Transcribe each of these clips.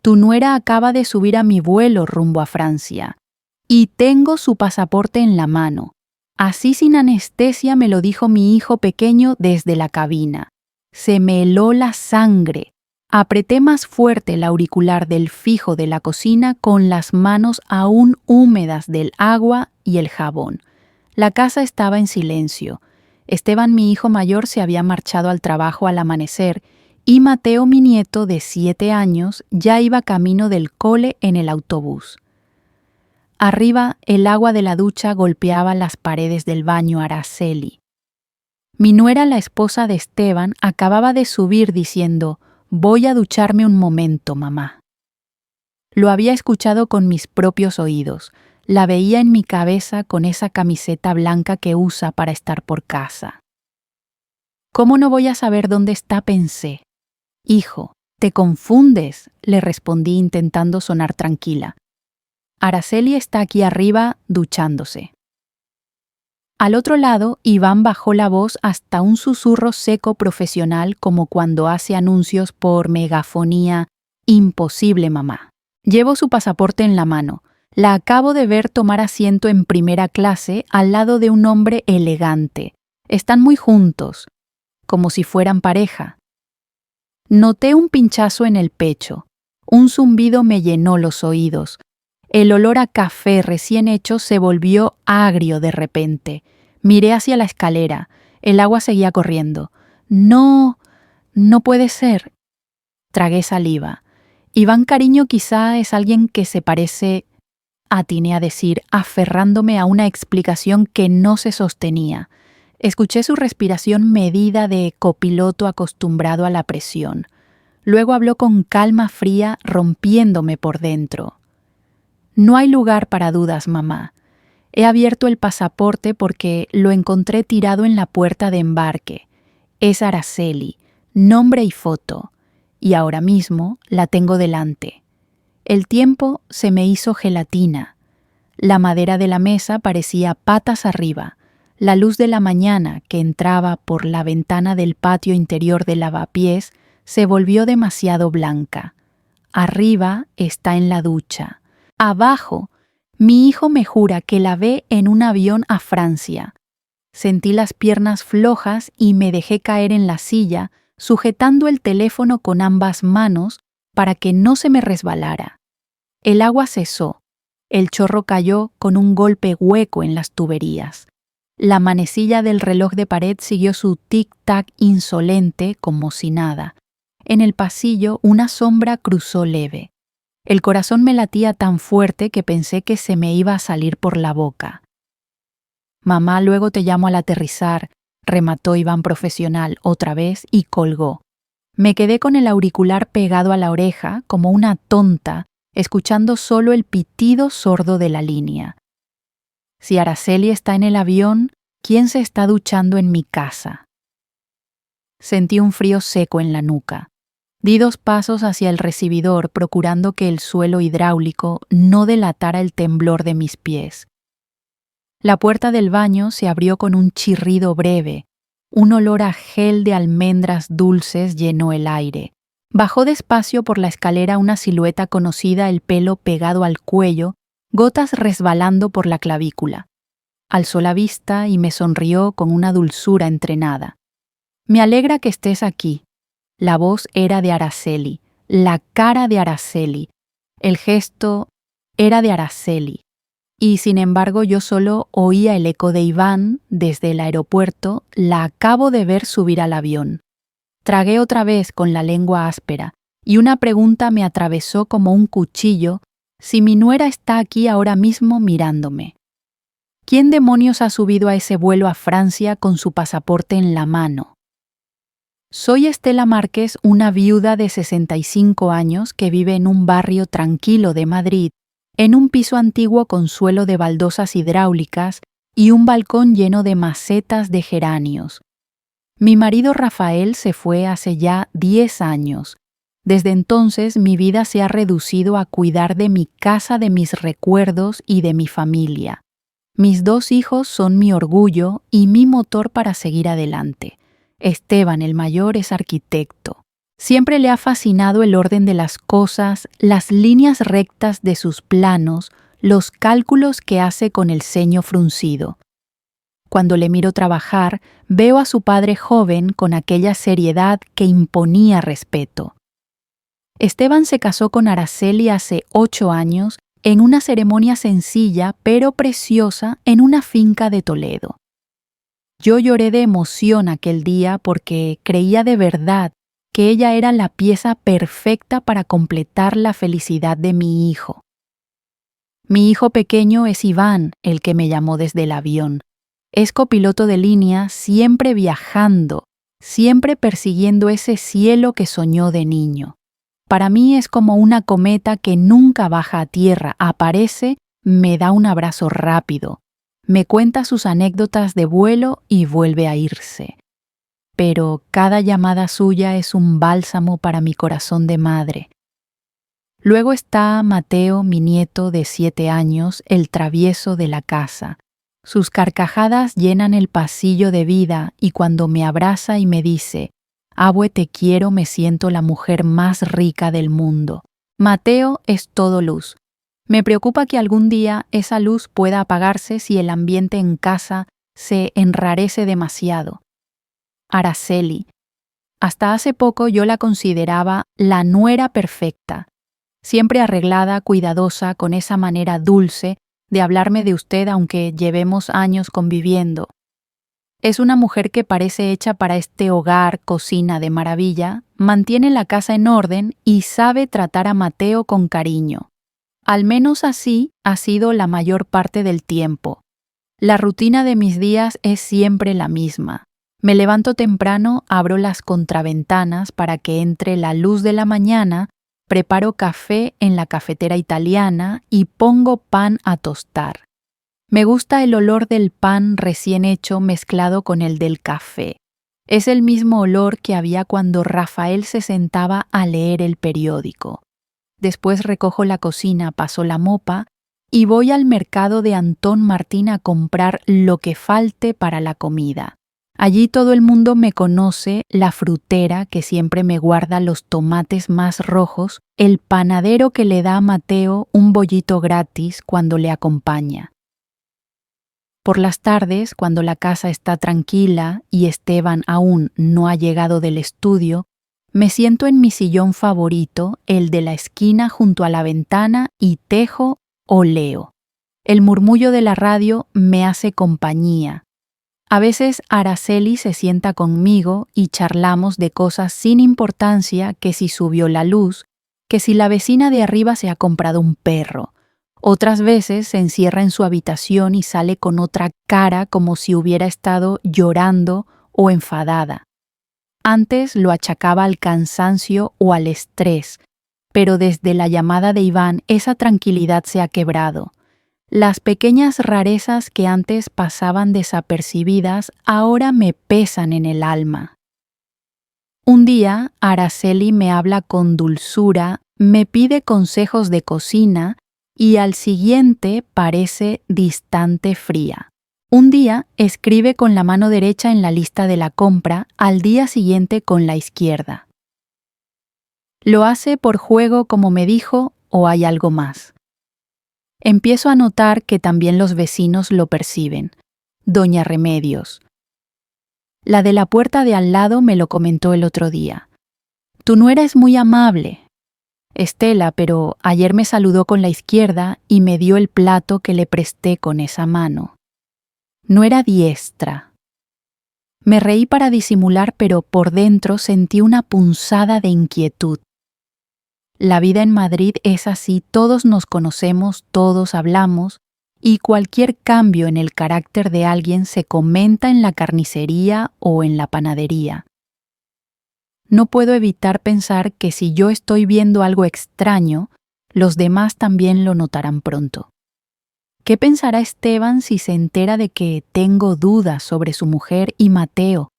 Tu nuera acaba de subir a mi vuelo rumbo a Francia. Y tengo su pasaporte en la mano. Así sin anestesia me lo dijo mi hijo pequeño desde la cabina. Se me heló la sangre. Apreté más fuerte el auricular del fijo de la cocina con las manos aún húmedas del agua y el jabón. La casa estaba en silencio. Esteban, mi hijo mayor, se había marchado al trabajo al amanecer y Mateo, mi nieto de 7 años, ya iba camino del cole en el autobús. Arriba, el agua de la ducha golpeaba las paredes del baño Araceli. Mi nuera, la esposa de Esteban, acababa de subir diciendo: «Voy a ducharme un momento, mamá». Lo había escuchado con mis propios oídos. La veía en mi cabeza con esa camiseta blanca que usa para estar por casa. «¿Cómo no voy a saber dónde está?», pensé. «Hijo, te confundes», le respondí intentando sonar tranquila. «Araceli está aquí arriba duchándose». Al otro lado, Iván bajó la voz hasta un susurro seco profesional como cuando hace anuncios por megafonía. «Imposible, mamá. Llevo su pasaporte en la mano. La acabo de ver tomar asiento en primera clase al lado de un hombre elegante. Están muy juntos, como si fueran pareja». Noté un pinchazo en el pecho. Un zumbido me llenó los oídos. El olor a café recién hecho se volvió agrio de repente. Miré hacia la escalera. El agua seguía corriendo. «No, no puede ser». Tragué saliva. Iván, cariño, quizá es alguien que se parece, atiné a decir, aferrándome a una explicación que no se sostenía. Escuché su respiración medida de copiloto acostumbrado a la presión. Luego habló con calma fría, rompiéndome por dentro. «No hay lugar para dudas, mamá. He abierto el pasaporte porque lo encontré tirado en la puerta de embarque. Es Araceli, nombre y foto. Y ahora mismo la tengo delante». El tiempo se me hizo gelatina. La madera de la mesa parecía patas arriba. La luz de la mañana que entraba por la ventana del patio interior del lavapiés se volvió demasiado blanca. Arriba está en la ducha. Abajo, mi hijo me jura que la ve en un avión a Francia. Sentí las piernas flojas y me dejé caer en la silla, sujetando el teléfono con ambas manos para que no se me resbalara. El agua cesó. El chorro cayó con un golpe hueco en las tuberías. La manecilla del reloj de pared siguió su tic-tac insolente como si nada. En el pasillo una sombra cruzó leve. El corazón me latía tan fuerte que pensé que se me iba a salir por la boca. «Mamá, luego te llamo al aterrizar», remató Iván profesional otra vez y colgó. Me quedé con el auricular pegado a la oreja como una tonta, escuchando solo el pitido sordo de la línea. Si Araceli está en el avión, ¿quién se está duchando en mi casa? Sentí un frío seco en la nuca. Di 2 pasos hacia el recibidor procurando que el suelo hidráulico no delatara el temblor de mis pies. La puerta del baño se abrió con un chirrido breve. Un olor a gel de almendras dulces llenó el aire. Bajó despacio por la escalera una silueta conocida, el pelo pegado al cuello, gotas resbalando por la clavícula. Alzó la vista y me sonrió con una dulzura entrenada. «Me alegra que estés aquí». La voz era de Araceli, la cara de Araceli, el gesto era de Araceli. Y sin embargo yo solo oía el eco de Iván desde el aeropuerto. La acabo de ver subir al avión. Tragué otra vez con la lengua áspera y una pregunta me atravesó como un cuchillo: si mi nuera está aquí ahora mismo mirándome. ¿Quién demonios ha subido a ese vuelo a Francia con su pasaporte en la mano? Soy Estela Márquez, una viuda de 65 años que vive en un barrio tranquilo de Madrid, en un piso antiguo con suelo de baldosas hidráulicas y un balcón lleno de macetas de geranios. Mi marido Rafael se fue hace ya 10 años. Desde entonces mi vida se ha reducido a cuidar de mi casa, de mis recuerdos y de mi familia. Mis 2 hijos son mi orgullo y mi motor para seguir adelante. Esteban, el mayor, es arquitecto. Siempre le ha fascinado el orden de las cosas, las líneas rectas de sus planos, los cálculos que hace con el ceño fruncido. Cuando le miro trabajar, veo a su padre joven con aquella seriedad que imponía respeto. Esteban se casó con Araceli hace 8 años en una ceremonia sencilla pero preciosa en una finca de Toledo. Yo lloré de emoción aquel día porque creía de verdad que ella era la pieza perfecta para completar la felicidad de mi hijo. Mi hijo pequeño es Iván, el que me llamó desde el avión. Es copiloto de línea, siempre viajando, siempre persiguiendo ese cielo que soñó de niño. Para mí es como una cometa que nunca baja a tierra, aparece, me da un abrazo rápido, me cuenta sus anécdotas de vuelo y vuelve a irse. Pero cada llamada suya es un bálsamo para mi corazón de madre. Luego está Mateo, mi nieto de 7 años, el travieso de la casa. Sus carcajadas llenan el pasillo de vida y cuando me abraza y me dice, «Abue, te quiero», me siento la mujer más rica del mundo. Mateo es todo luz. Me preocupa que algún día esa luz pueda apagarse si el ambiente en casa se enrarece demasiado. Araceli. Hasta hace poco yo la consideraba la nuera perfecta, siempre arreglada, cuidadosa, con esa manera dulce de hablarme de usted aunque llevemos años conviviendo. Es una mujer que parece hecha para este hogar, cocina de maravilla, mantiene la casa en orden y sabe tratar a Mateo con cariño. Al menos así ha sido la mayor parte del tiempo. La rutina de mis días es siempre la misma. Me levanto temprano, abro las contraventanas para que entre la luz de la mañana, preparo café en la cafetera italiana y pongo pan a tostar. Me gusta el olor del pan recién hecho mezclado con el del café. Es el mismo olor que había cuando Rafael se sentaba a leer el periódico. Después recojo la cocina, paso la mopa y voy al mercado de Antón Martín a comprar lo que falte para la comida. Allí todo el mundo me conoce, la frutera que siempre me guarda los tomates más rojos, el panadero que le da a Mateo un bollito gratis cuando le acompaña. Por las tardes, cuando la casa está tranquila y Esteban aún no ha llegado del estudio, me siento en mi sillón favorito, el de la esquina junto a la ventana, y tejo o leo. El murmullo de la radio me hace compañía. A veces Araceli se sienta conmigo y charlamos de cosas sin importancia, que si subió la luz, que si la vecina de arriba se ha comprado un perro. Otras veces se encierra en su habitación y sale con otra cara como si hubiera estado llorando o enfadada. Antes lo achacaba al cansancio o al estrés, pero desde la llamada de Iván esa tranquilidad se ha quebrado. Las pequeñas rarezas que antes pasaban desapercibidas ahora me pesan en el alma. Un día, Araceli me habla con dulzura, me pide consejos de cocina y al siguiente parece distante fría. Un día escribe con la mano derecha en la lista de la compra, al día siguiente con la izquierda. ¿Lo hace por juego como me dijo o hay algo más? Empiezo a notar que también los vecinos lo perciben. Doña Remedios. La de la puerta de al lado me lo comentó el otro día. Tu nuera es muy amable. Estela, pero ayer me saludó con la izquierda y me dio el plato que le presté con esa mano. No era diestra. Me reí para disimular, pero por dentro sentí una punzada de inquietud. La vida en Madrid es así, todos nos conocemos, todos hablamos, y cualquier cambio en el carácter de alguien se comenta en la carnicería o en la panadería. No puedo evitar pensar que si yo estoy viendo algo extraño, los demás también lo notarán pronto. ¿Qué pensará Esteban si se entera de que tengo dudas sobre su mujer y Mateo?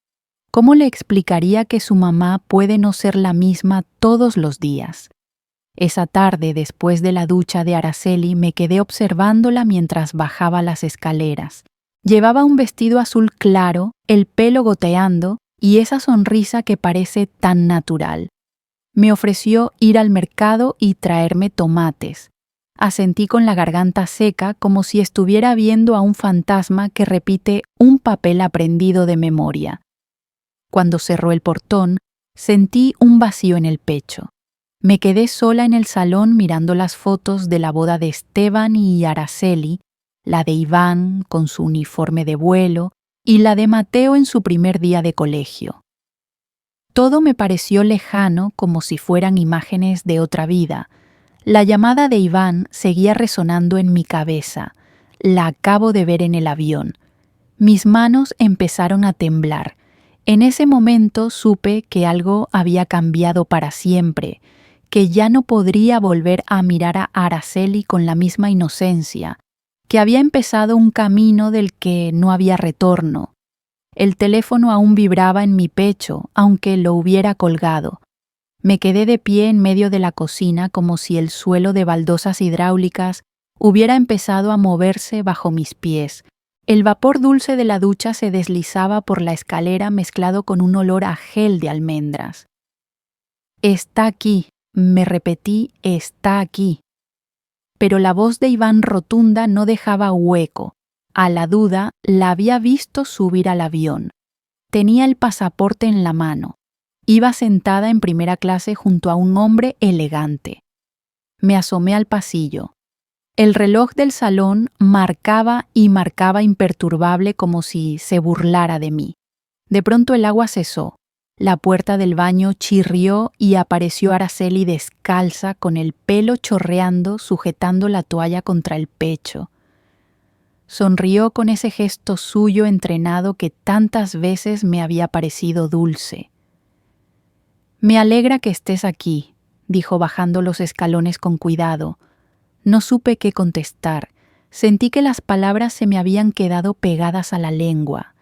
¿Cómo le explicaría que su mamá puede no ser la misma todos los días? Esa tarde, después de la ducha de Araceli, me quedé observándola mientras bajaba las escaleras. Llevaba un vestido azul claro, el pelo goteando y esa sonrisa que parece tan natural. Me ofreció ir al mercado y traerme tomates. Asentí con la garganta seca como si estuviera viendo a un fantasma que repite un papel aprendido de memoria. Cuando cerró el portón, sentí un vacío en el pecho. Me quedé sola en el salón mirando las fotos de la boda de Esteban y Araceli, la de Iván con su uniforme de vuelo y la de Mateo en su primer día de colegio. Todo me pareció lejano, como si fueran imágenes de otra vida. La llamada de Iván seguía resonando en mi cabeza. La acabo de ver en el avión. Mis manos empezaron a temblar. En ese momento supe que algo había cambiado para siempre, que ya no podría volver a mirar a Araceli con la misma inocencia, que había empezado un camino del que no había retorno. El teléfono aún vibraba en mi pecho, aunque lo hubiera colgado. Me quedé de pie en medio de la cocina como si el suelo de baldosas hidráulicas hubiera empezado a moverse bajo mis pies. El vapor dulce de la ducha se deslizaba por la escalera mezclado con un olor a gel de almendras. Está aquí, me repetí, está aquí. Pero la voz de Iván rotunda no dejaba hueco. A la duda, la había visto subir al avión. Tenía el pasaporte en la mano. Iba sentada en primera clase junto a un hombre elegante. Me asomé al pasillo. El reloj del salón marcaba y marcaba imperturbable como si se burlara de mí. De pronto el agua cesó. La puerta del baño chirrió y apareció Araceli descalza con el pelo chorreando, sujetando la toalla contra el pecho. Sonrió con ese gesto suyo entrenado que tantas veces me había parecido dulce. «Me alegra que estés aquí», dijo bajando los escalones con cuidado. No supe qué contestar. Sentí que las palabras se me habían quedado pegadas a la lengua.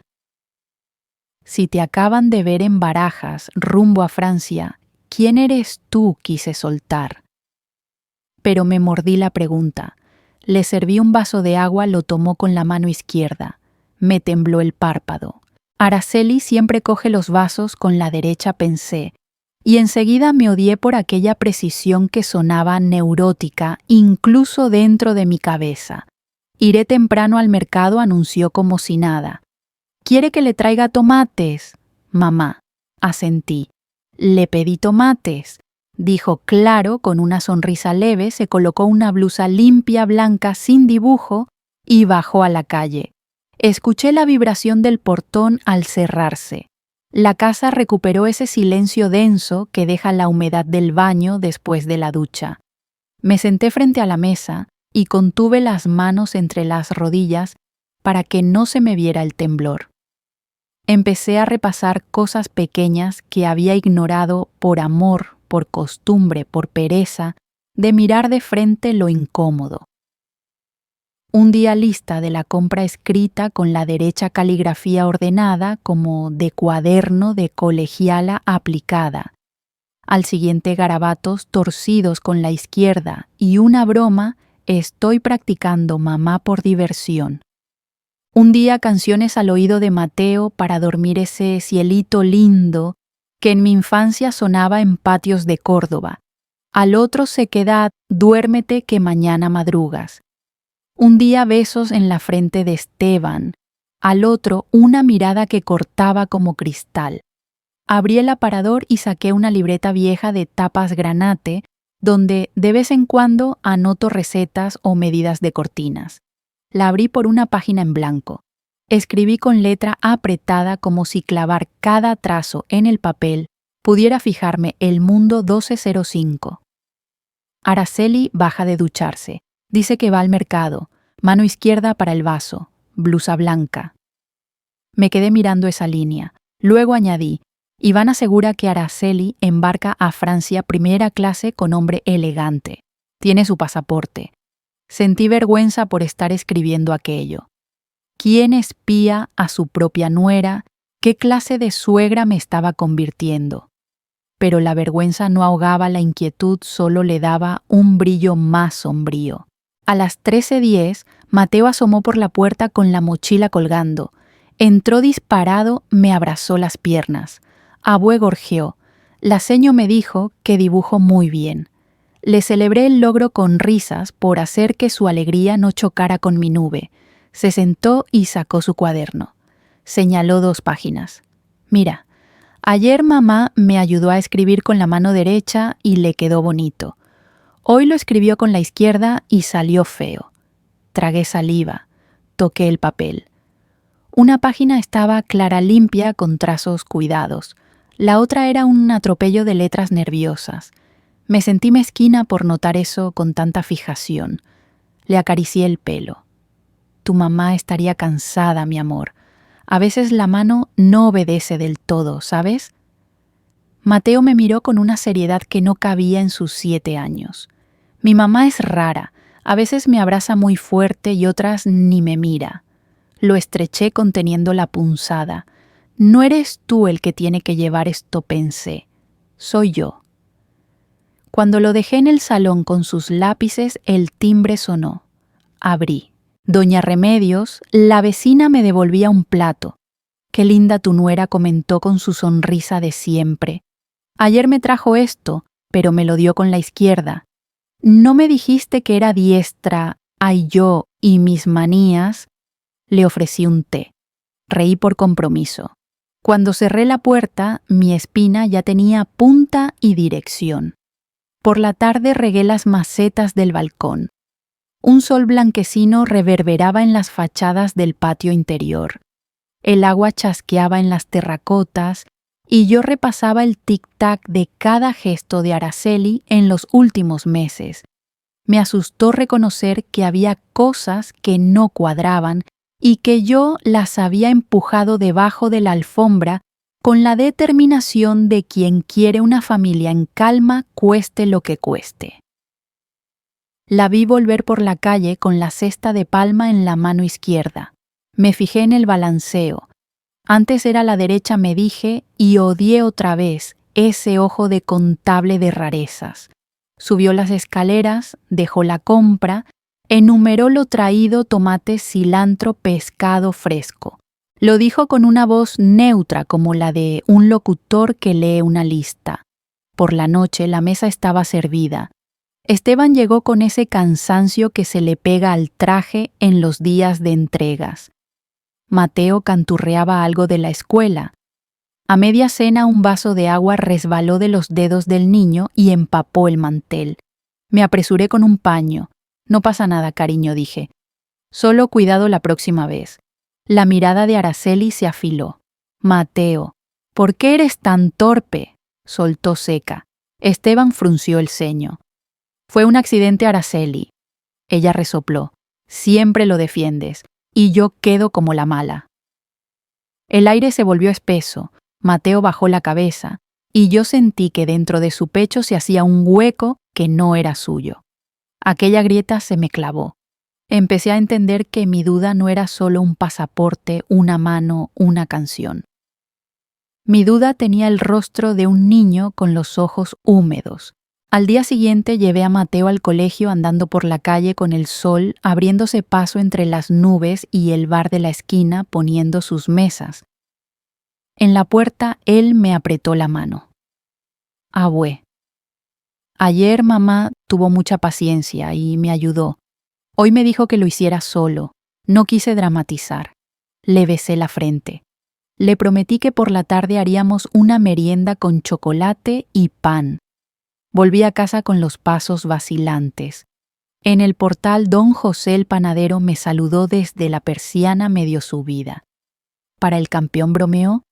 «Si te acaban de ver en Barajas, rumbo a Francia, ¿quién eres tú?», quise soltar. Pero me mordí la pregunta. Le serví un vaso de agua, lo tomó con la mano izquierda. Me tembló el párpado. Araceli siempre coge los vasos con la derecha, pensé, y enseguida me odié por aquella precisión que sonaba neurótica incluso dentro de mi cabeza. «Iré temprano al mercado», anunció como si nada. «¿Quiere que le traiga tomates?» «Mamá», asentí. «Le pedí tomates», dijo claro, con una sonrisa leve, se colocó una blusa limpia, blanca, sin dibujo, y bajó a la calle. Escuché la vibración del portón al cerrarse. La casa recuperó ese silencio denso que deja la humedad del baño después de la ducha. Me senté frente a la mesa y contuve las manos entre las rodillas para que no se me viera el temblor. Empecé a repasar cosas pequeñas que había ignorado por amor, por costumbre, por pereza, de mirar de frente lo incómodo. Un día lista de la compra escrita con la derecha caligrafía ordenada como de cuaderno de colegiala aplicada. Al siguiente garabatos torcidos con la izquierda y una broma, «Estoy practicando, mamá, por diversión». Un día canciones al oído de Mateo para dormir ese cielito lindo que en mi infancia sonaba en patios de Córdoba. Al otro sequedad, «Duérmete que mañana madrugas». Un día besos en la frente de Esteban, al otro una mirada que cortaba como cristal. Abrí el aparador y saqué una libreta vieja de tapas granate, donde de vez en cuando anoto recetas o medidas de cortinas. La abrí por una página en blanco. Escribí con letra apretada como si clavar cada trazo en el papel pudiera fijarme el mundo 1205. Araceli baja de ducharse. Dice que va al mercado. Mano izquierda para el vaso. Blusa blanca. Me quedé mirando esa línea. Luego añadí, Iván asegura que Araceli embarca a Francia primera clase con hombre elegante. Tiene su pasaporte. Sentí vergüenza por estar escribiendo aquello. ¿Quién espía a su propia nuera? ¿Qué clase de suegra me estaba convirtiendo? Pero la vergüenza no ahogaba la inquietud, solo le daba un brillo más sombrío. A las 13:10, Mateo asomó por la puerta con la mochila colgando. Entró disparado, me abrazó las piernas. Abue gorjeó. La seño me dijo que dibujo muy bien. Le celebré el logro con risas por hacer que su alegría no chocara con mi nube. Se sentó y sacó su cuaderno. Señaló 2 páginas. Mira, ayer mamá me ayudó a escribir con la mano derecha y le quedó bonito. Hoy lo escribió con la izquierda y salió feo. Tragué saliva. Toqué el papel. Una página estaba clara limpia con trazos cuidados. La otra era un atropello de letras nerviosas. Me sentí mezquina por notar eso con tanta fijación. Le acaricié el pelo. Tu mamá estaría cansada, mi amor. A veces la mano no obedece del todo, ¿sabes? Mateo me miró con una seriedad que no cabía en sus 7 años. Mi mamá es rara. A veces me abraza muy fuerte y otras ni me mira. Lo estreché conteniendo la punzada. No eres tú el que tiene que llevar esto, pensé. Soy yo. Cuando lo dejé en el salón con sus lápices, el timbre sonó. Abrí. Doña Remedios, la vecina, me devolvía un plato. Qué linda tu nuera, comentó con su sonrisa de siempre. Ayer me trajo esto, pero me lo dio con la izquierda. ¿No me dijiste que era diestra? Ay, yo y mis manías. Le ofrecí un té. Reí por compromiso. Cuando cerré la puerta, mi espina ya tenía punta y dirección. Por la tarde regué las macetas del balcón. Un sol blanquecino reverberaba en las fachadas del patio interior. El agua chasqueaba en las terracotas y yo repasaba el tic-tac de cada gesto de Araceli en los últimos meses. Me asustó reconocer que había cosas que no cuadraban y que yo las había empujado debajo de la alfombra con la determinación de quien quiere una familia en calma, cueste lo que cueste. La vi volver por la calle con la cesta de palma en la mano izquierda. Me fijé en el balanceo. Antes era la derecha, me dije, y odié otra vez ese ojo de contable de rarezas. Subió las escaleras, dejó la compra, enumeró lo traído: tomate, cilantro, pescado fresco. Lo dijo con una voz neutra como la de un locutor que lee una lista. Por la noche la mesa estaba servida. Esteban llegó con ese cansancio que se le pega al traje en los días de entregas. Mateo canturreaba algo de la escuela. A media cena un vaso de agua resbaló de los dedos del niño y empapó el mantel. Me apresuré con un paño. No pasa nada, cariño, dije. Solo cuidado la próxima vez. La mirada de Araceli se afiló. Mateo, ¿por qué eres tan torpe?, soltó seca. Esteban frunció el ceño. Fue un accidente, Araceli. Ella resopló. Siempre lo defiendes, y yo quedo como la mala. El aire se volvió espeso. Mateo bajó la cabeza, y yo sentí que dentro de su pecho se hacía un hueco que no era suyo. Aquella grieta se me clavó. Empecé a entender que mi duda no era solo un pasaporte, una mano, una canción. Mi duda tenía el rostro de un niño con los ojos húmedos. Al día siguiente llevé a Mateo al colegio andando por la calle con el sol abriéndose paso entre las nubes y el bar de la esquina poniendo sus mesas. En la puerta él me apretó la mano. Abue. Ayer mamá tuvo mucha paciencia y me ayudó. Hoy me dijo que lo hiciera solo. No quise dramatizar. Le besé la frente. Le prometí que por la tarde haríamos una merienda con chocolate y pan. Volví a casa con los pasos vacilantes. En el portal don José el panadero me saludó desde la persiana medio subida. ¿Para el campeón bromeó?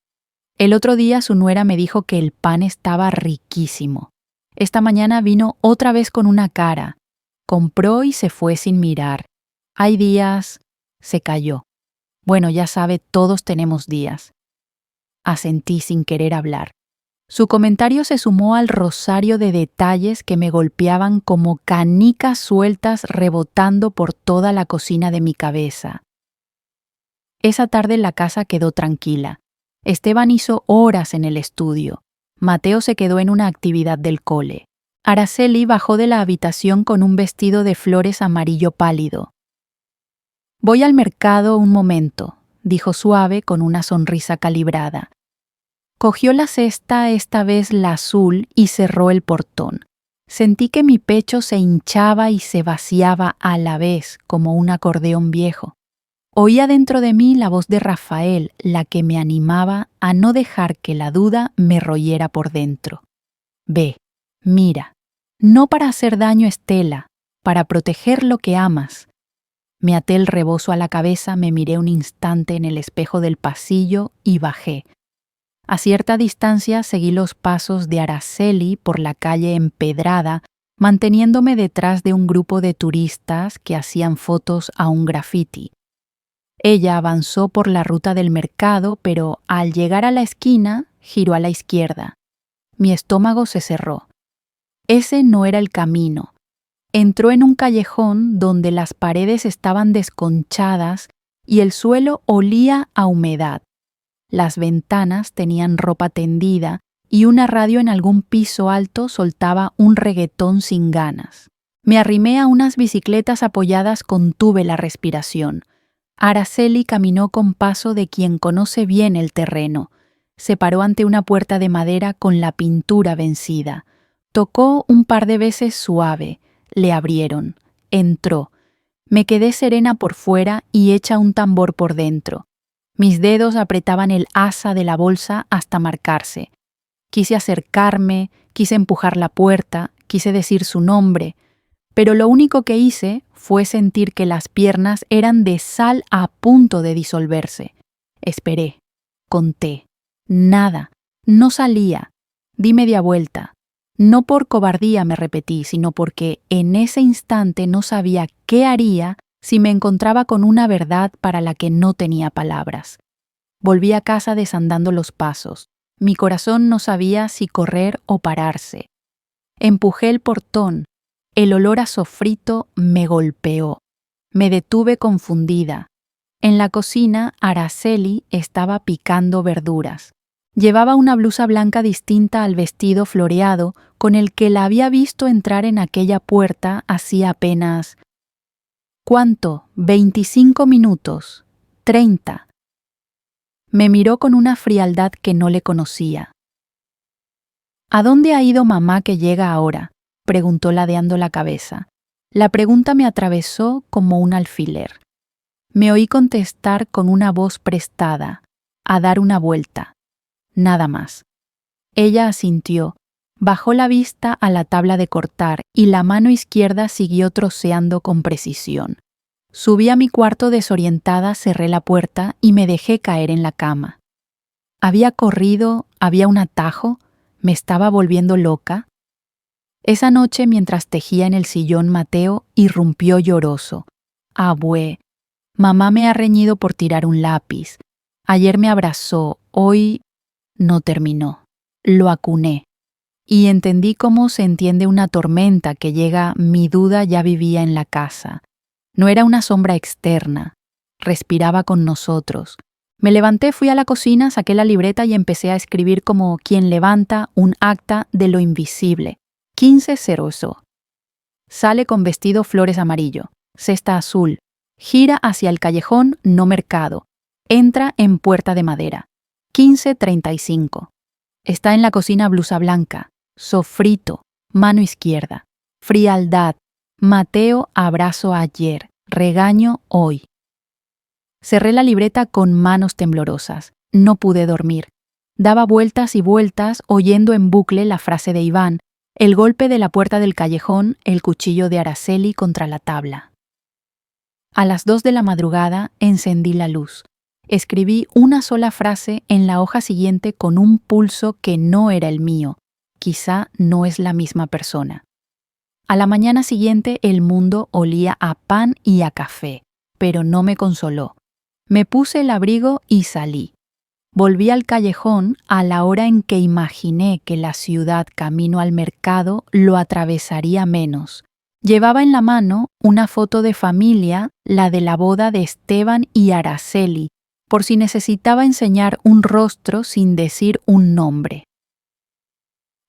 El otro día su nuera me dijo que el pan estaba riquísimo. Esta mañana vino otra vez con una cara. Compró y se fue sin mirar. Hay días... Se calló. Bueno, ya sabe, todos tenemos días. Asentí sin querer hablar. Su comentario se sumó al rosario de detalles que me golpeaban como canicas sueltas rebotando por toda la cocina de mi cabeza. Esa tarde la casa quedó tranquila. Esteban hizo horas en el estudio. Mateo se quedó en una actividad del cole. Araceli bajó de la habitación con un vestido de flores amarillo pálido. Voy al mercado un momento, dijo suave con una sonrisa calibrada. Cogió la cesta, esta vez la azul, y cerró el portón. Sentí que mi pecho se hinchaba y se vaciaba a la vez, como un acordeón viejo. Oía dentro de mí la voz de Rafael, la que me animaba a no dejar que la duda me royera por dentro. Ve, mira, no para hacer daño, Estela, para proteger lo que amas. Me até el rebozo a la cabeza, me miré un instante en el espejo del pasillo y bajé. A cierta distancia seguí los pasos de Araceli por la calle empedrada, manteniéndome detrás de un grupo de turistas que hacían fotos a un graffiti. Ella avanzó por la ruta del mercado, pero al llegar a la esquina, giró a la izquierda. Mi estómago se cerró. Ese no era el camino. Entró en un callejón donde las paredes estaban desconchadas y el suelo olía a humedad. Las ventanas tenían ropa tendida y una radio en algún piso alto soltaba un reggaetón sin ganas. Me arrimé a unas bicicletas apoyadas, contuve la respiración. Araceli caminó con paso de quien conoce bien el terreno. Se paró ante una puerta de madera con la pintura vencida. Tocó un par de veces suave. Le abrieron. Entró. Me quedé serena por fuera y hecha un tambor por dentro. Mis dedos apretaban el asa de la bolsa hasta marcarse. Quise acercarme, quise empujar la puerta, quise decir su nombre, pero lo único que hice fue sentir que las piernas eran de sal a punto de disolverse. Esperé, conté. Nada, no salía. Di media vuelta. No por cobardía, me repetí, sino porque en ese instante no sabía qué haría si me encontraba con una verdad para la que no tenía palabras. Volví a casa desandando los pasos. Mi corazón no sabía si correr o pararse. Empujé el portón. El olor a sofrito me golpeó. Me detuve confundida. En la cocina, Araceli estaba picando verduras. Llevaba una blusa blanca distinta al vestido floreado con el que la había visto entrar en aquella puerta hacía apenas... ¿Cuánto? 25 minutos. 30. Me miró con una frialdad que no le conocía. ¿A dónde ha ido mamá que llega ahora?, preguntó ladeando la cabeza. La pregunta me atravesó como un alfiler. Me oí contestar con una voz prestada, a dar una vuelta. Nada más. Ella asintió, bajó la vista a la tabla de cortar y la mano izquierda siguió troceando con precisión. Subí a mi cuarto desorientada, cerré la puerta y me dejé caer en la cama. ¿Había corrido? ¿Había un atajo? ¿Me estaba volviendo loca? Esa noche, mientras tejía en el sillón, Mateo irrumpió lloroso. Abue, mamá me ha reñido por tirar un lápiz. Ayer me abrazó, hoy... No terminó. Lo acuné. Y entendí cómo se entiende una tormenta que llega. Mi duda ya vivía en la casa. No era una sombra externa. Respiraba con nosotros. Me levanté, fui a la cocina, saqué la libreta y empecé a escribir como quien levanta un acta de lo invisible. 15:00. Sale con vestido flores amarillo, cesta azul. Gira hacia el callejón, no mercado. Entra en puerta de madera. 15:35. Está en la cocina, blusa blanca. Sofrito, mano izquierda. Frialdad. Mateo, abrazo ayer. Regaño hoy. Cerré la libreta con manos temblorosas. No pude dormir. Daba vueltas y vueltas oyendo en bucle la frase de Iván, el golpe de la puerta del callejón, el cuchillo de Araceli contra la tabla. A las 2 de la madrugada encendí la luz. Escribí una sola frase en la hoja siguiente con un pulso que no era el mío. Quizá no es la misma persona. A la mañana siguiente el mundo olía a pan y a café, pero no me consoló. Me puse el abrigo y salí. Volví al callejón a la hora en que imaginé que la ciudad camino al mercado lo atravesaría menos. Llevaba en la mano una foto de familia, la de la boda de Esteban y Araceli, por si necesitaba enseñar un rostro sin decir un nombre.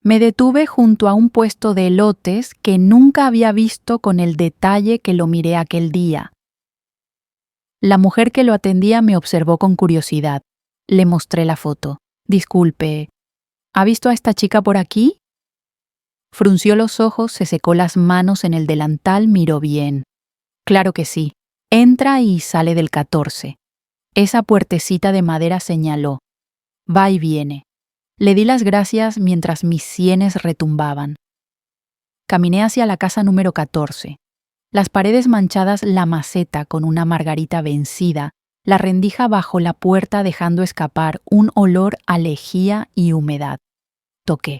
Me detuve junto a un puesto de elotes que nunca había visto con el detalle que lo miré aquel día. La mujer que lo atendía me observó con curiosidad. Le mostré la foto. Disculpe, ¿ha visto a esta chica por aquí? Frunció los ojos, se secó las manos en el delantal, miró bien. Claro que sí. Entra y sale del 14. Esa puertecita de madera señaló. Va y viene. Le di las gracias mientras mis sienes retumbaban. Caminé hacia la casa número 14. Las paredes manchadas, la maceta con una margarita vencida, la rendija bajo la puerta dejando escapar un olor a lejía y humedad. Toqué.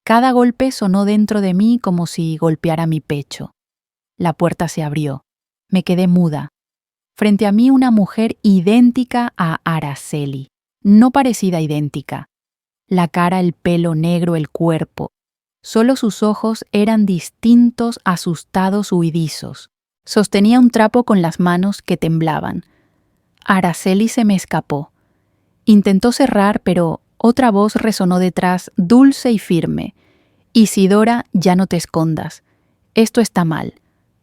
Cada golpe sonó dentro de mí como si golpeara mi pecho. La puerta se abrió. Me quedé muda. Frente a mí una mujer idéntica a Araceli, no parecida idéntica. La cara, el pelo negro, el cuerpo. Solo sus ojos eran distintos, asustados, huidizos. Sostenía un trapo con las manos que temblaban. Araceli se me escapó. Intentó cerrar, pero otra voz resonó detrás, dulce y firme. Isidora, ya no te escondas. Esto está mal.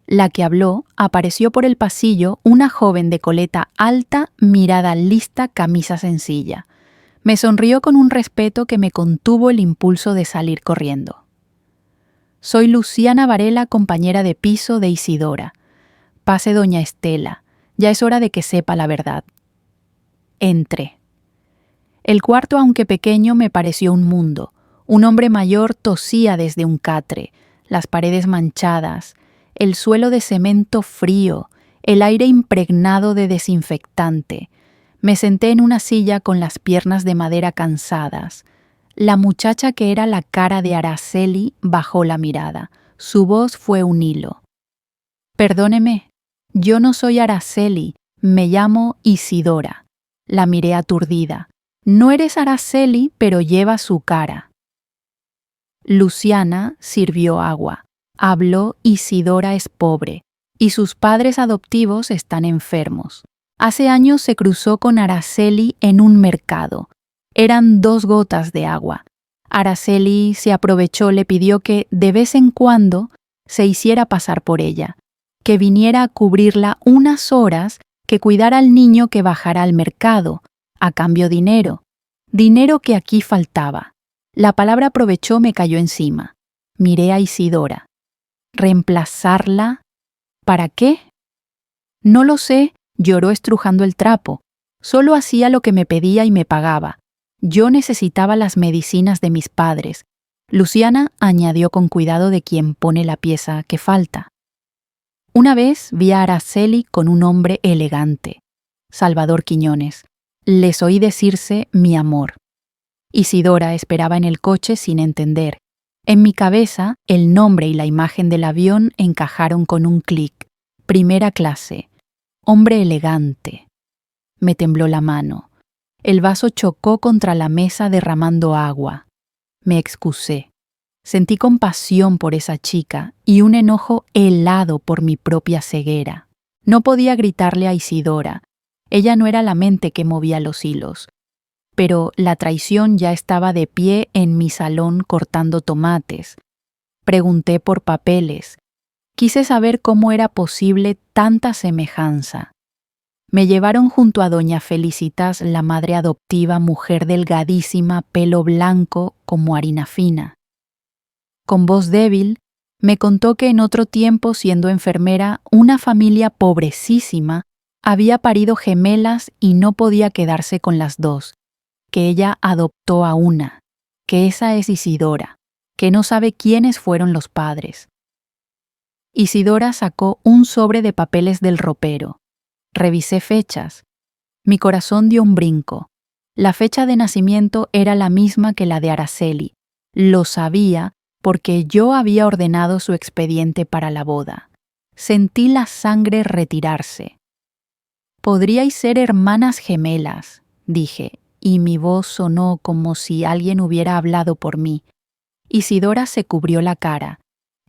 La que habló apareció por el pasillo, una joven de coleta alta, mirada lista, camisa sencilla. Me sonrió con un respeto que me contuvo el impulso de salir corriendo. Soy Luciana Varela, compañera de piso de Isidora. Pase doña Estela, ya es hora de que sepa la verdad. Entré. El cuarto, aunque pequeño, me pareció un mundo. Un hombre mayor tosía desde un catre, las paredes manchadas, el suelo de cemento frío, el aire impregnado de desinfectante. Me senté en una silla con las piernas de madera cansadas. La muchacha que era la cara de Araceli bajó la mirada. Su voz fue un hilo. Perdóneme, yo no soy Araceli, me llamo Isidora. La miré aturdida. No eres Araceli, pero lleva su cara. Luciana sirvió agua. Habló, Isidora es pobre, y sus padres adoptivos están enfermos. Hace años se cruzó con Araceli en un mercado. Eran 2 gotas de agua. Araceli se aprovechó, le pidió que, de vez en cuando, se hiciera pasar por ella, que viniera a cubrirla unas horas, que cuidara al niño que bajara al mercado, a cambio dinero. Dinero que aquí faltaba. La palabra aprovechó me cayó encima. Miré a Isidora. ¿Reemplazarla? ¿Para qué? No lo sé, lloró estrujando el trapo. Solo hacía lo que me pedía y me pagaba. Yo necesitaba las medicinas de mis padres. Luciana añadió con cuidado de quien pone la pieza que falta. Una vez vi a Araceli con un hombre elegante, Salvador Quiñones. Les oí decirse mi amor. Isidora esperaba en el coche sin entender. En mi cabeza, el nombre y la imagen del avión encajaron con un clic. Primera clase. Hombre elegante. Me tembló la mano. El vaso chocó contra la mesa derramando agua. Me excusé. Sentí compasión por esa chica y un enojo helado por mi propia ceguera. No podía gritarle a Isidora. Ella no era la mente que movía los hilos. Pero la traición ya estaba de pie en mi salón cortando tomates. Pregunté por papeles. Quise saber cómo era posible tanta semejanza. Me llevaron junto a doña Felicitas, la madre adoptiva, mujer delgadísima, pelo blanco como harina fina. Con voz débil, me contó que en otro tiempo, siendo enfermera, una familia pobrecísima había parido gemelas y no podía quedarse con las 2. Que ella adoptó a una, que esa es Isidora, que no sabe quiénes fueron los padres. Isidora sacó un sobre de papeles del ropero. Revisé fechas. Mi corazón dio un brinco. La fecha de nacimiento era la misma que la de Araceli. Lo sabía porque yo había ordenado su expediente para la boda. Sentí la sangre retirarse. Podríais ser hermanas gemelas, dije, y mi voz sonó como si alguien hubiera hablado por mí. Isidora se cubrió la cara.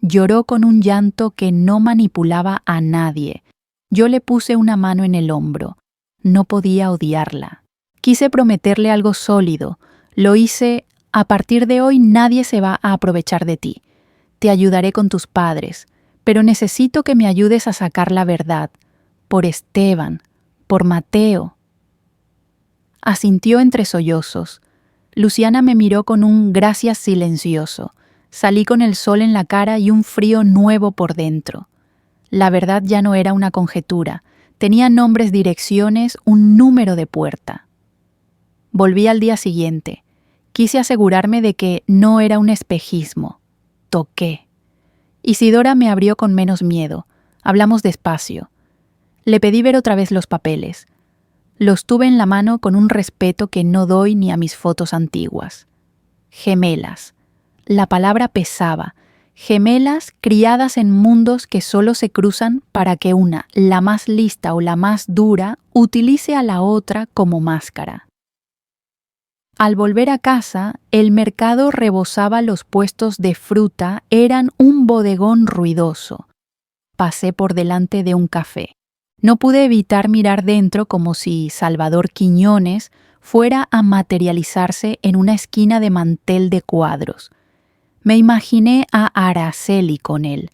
Lloró con un llanto que no manipulaba a nadie. Yo le puse una mano en el hombro. No podía odiarla. Quise prometerle algo sólido. Lo hice: a partir de hoy nadie se va a aprovechar de ti. Te ayudaré con tus padres, pero necesito que me ayudes a sacar la verdad. Por Esteban, por Mateo. Asintió entre sollozos. Luciana me miró con un gracias silencioso. Salí con el sol en la cara y un frío nuevo por dentro. La verdad ya no era una conjetura. Tenía nombres, direcciones, un número de puerta. Volví al día siguiente. Quise asegurarme de que no era un espejismo. Toqué. Isidora me abrió con menos miedo. Hablamos despacio. Le pedí ver otra vez los papeles. Los tuve en la mano con un respeto que no doy ni a mis fotos antiguas. Gemelas. La palabra pesaba. Gemelas criadas en mundos que solo se cruzan para que una, la más lista o la más dura, utilice a la otra como máscara. Al volver a casa, el mercado rebosaba los puestos de fruta, eran un bodegón ruidoso. Pasé por delante de un café. No pude evitar mirar dentro como si Salvador Quiñones fuera a materializarse en una esquina de mantel de cuadros. Me imaginé a Araceli con él.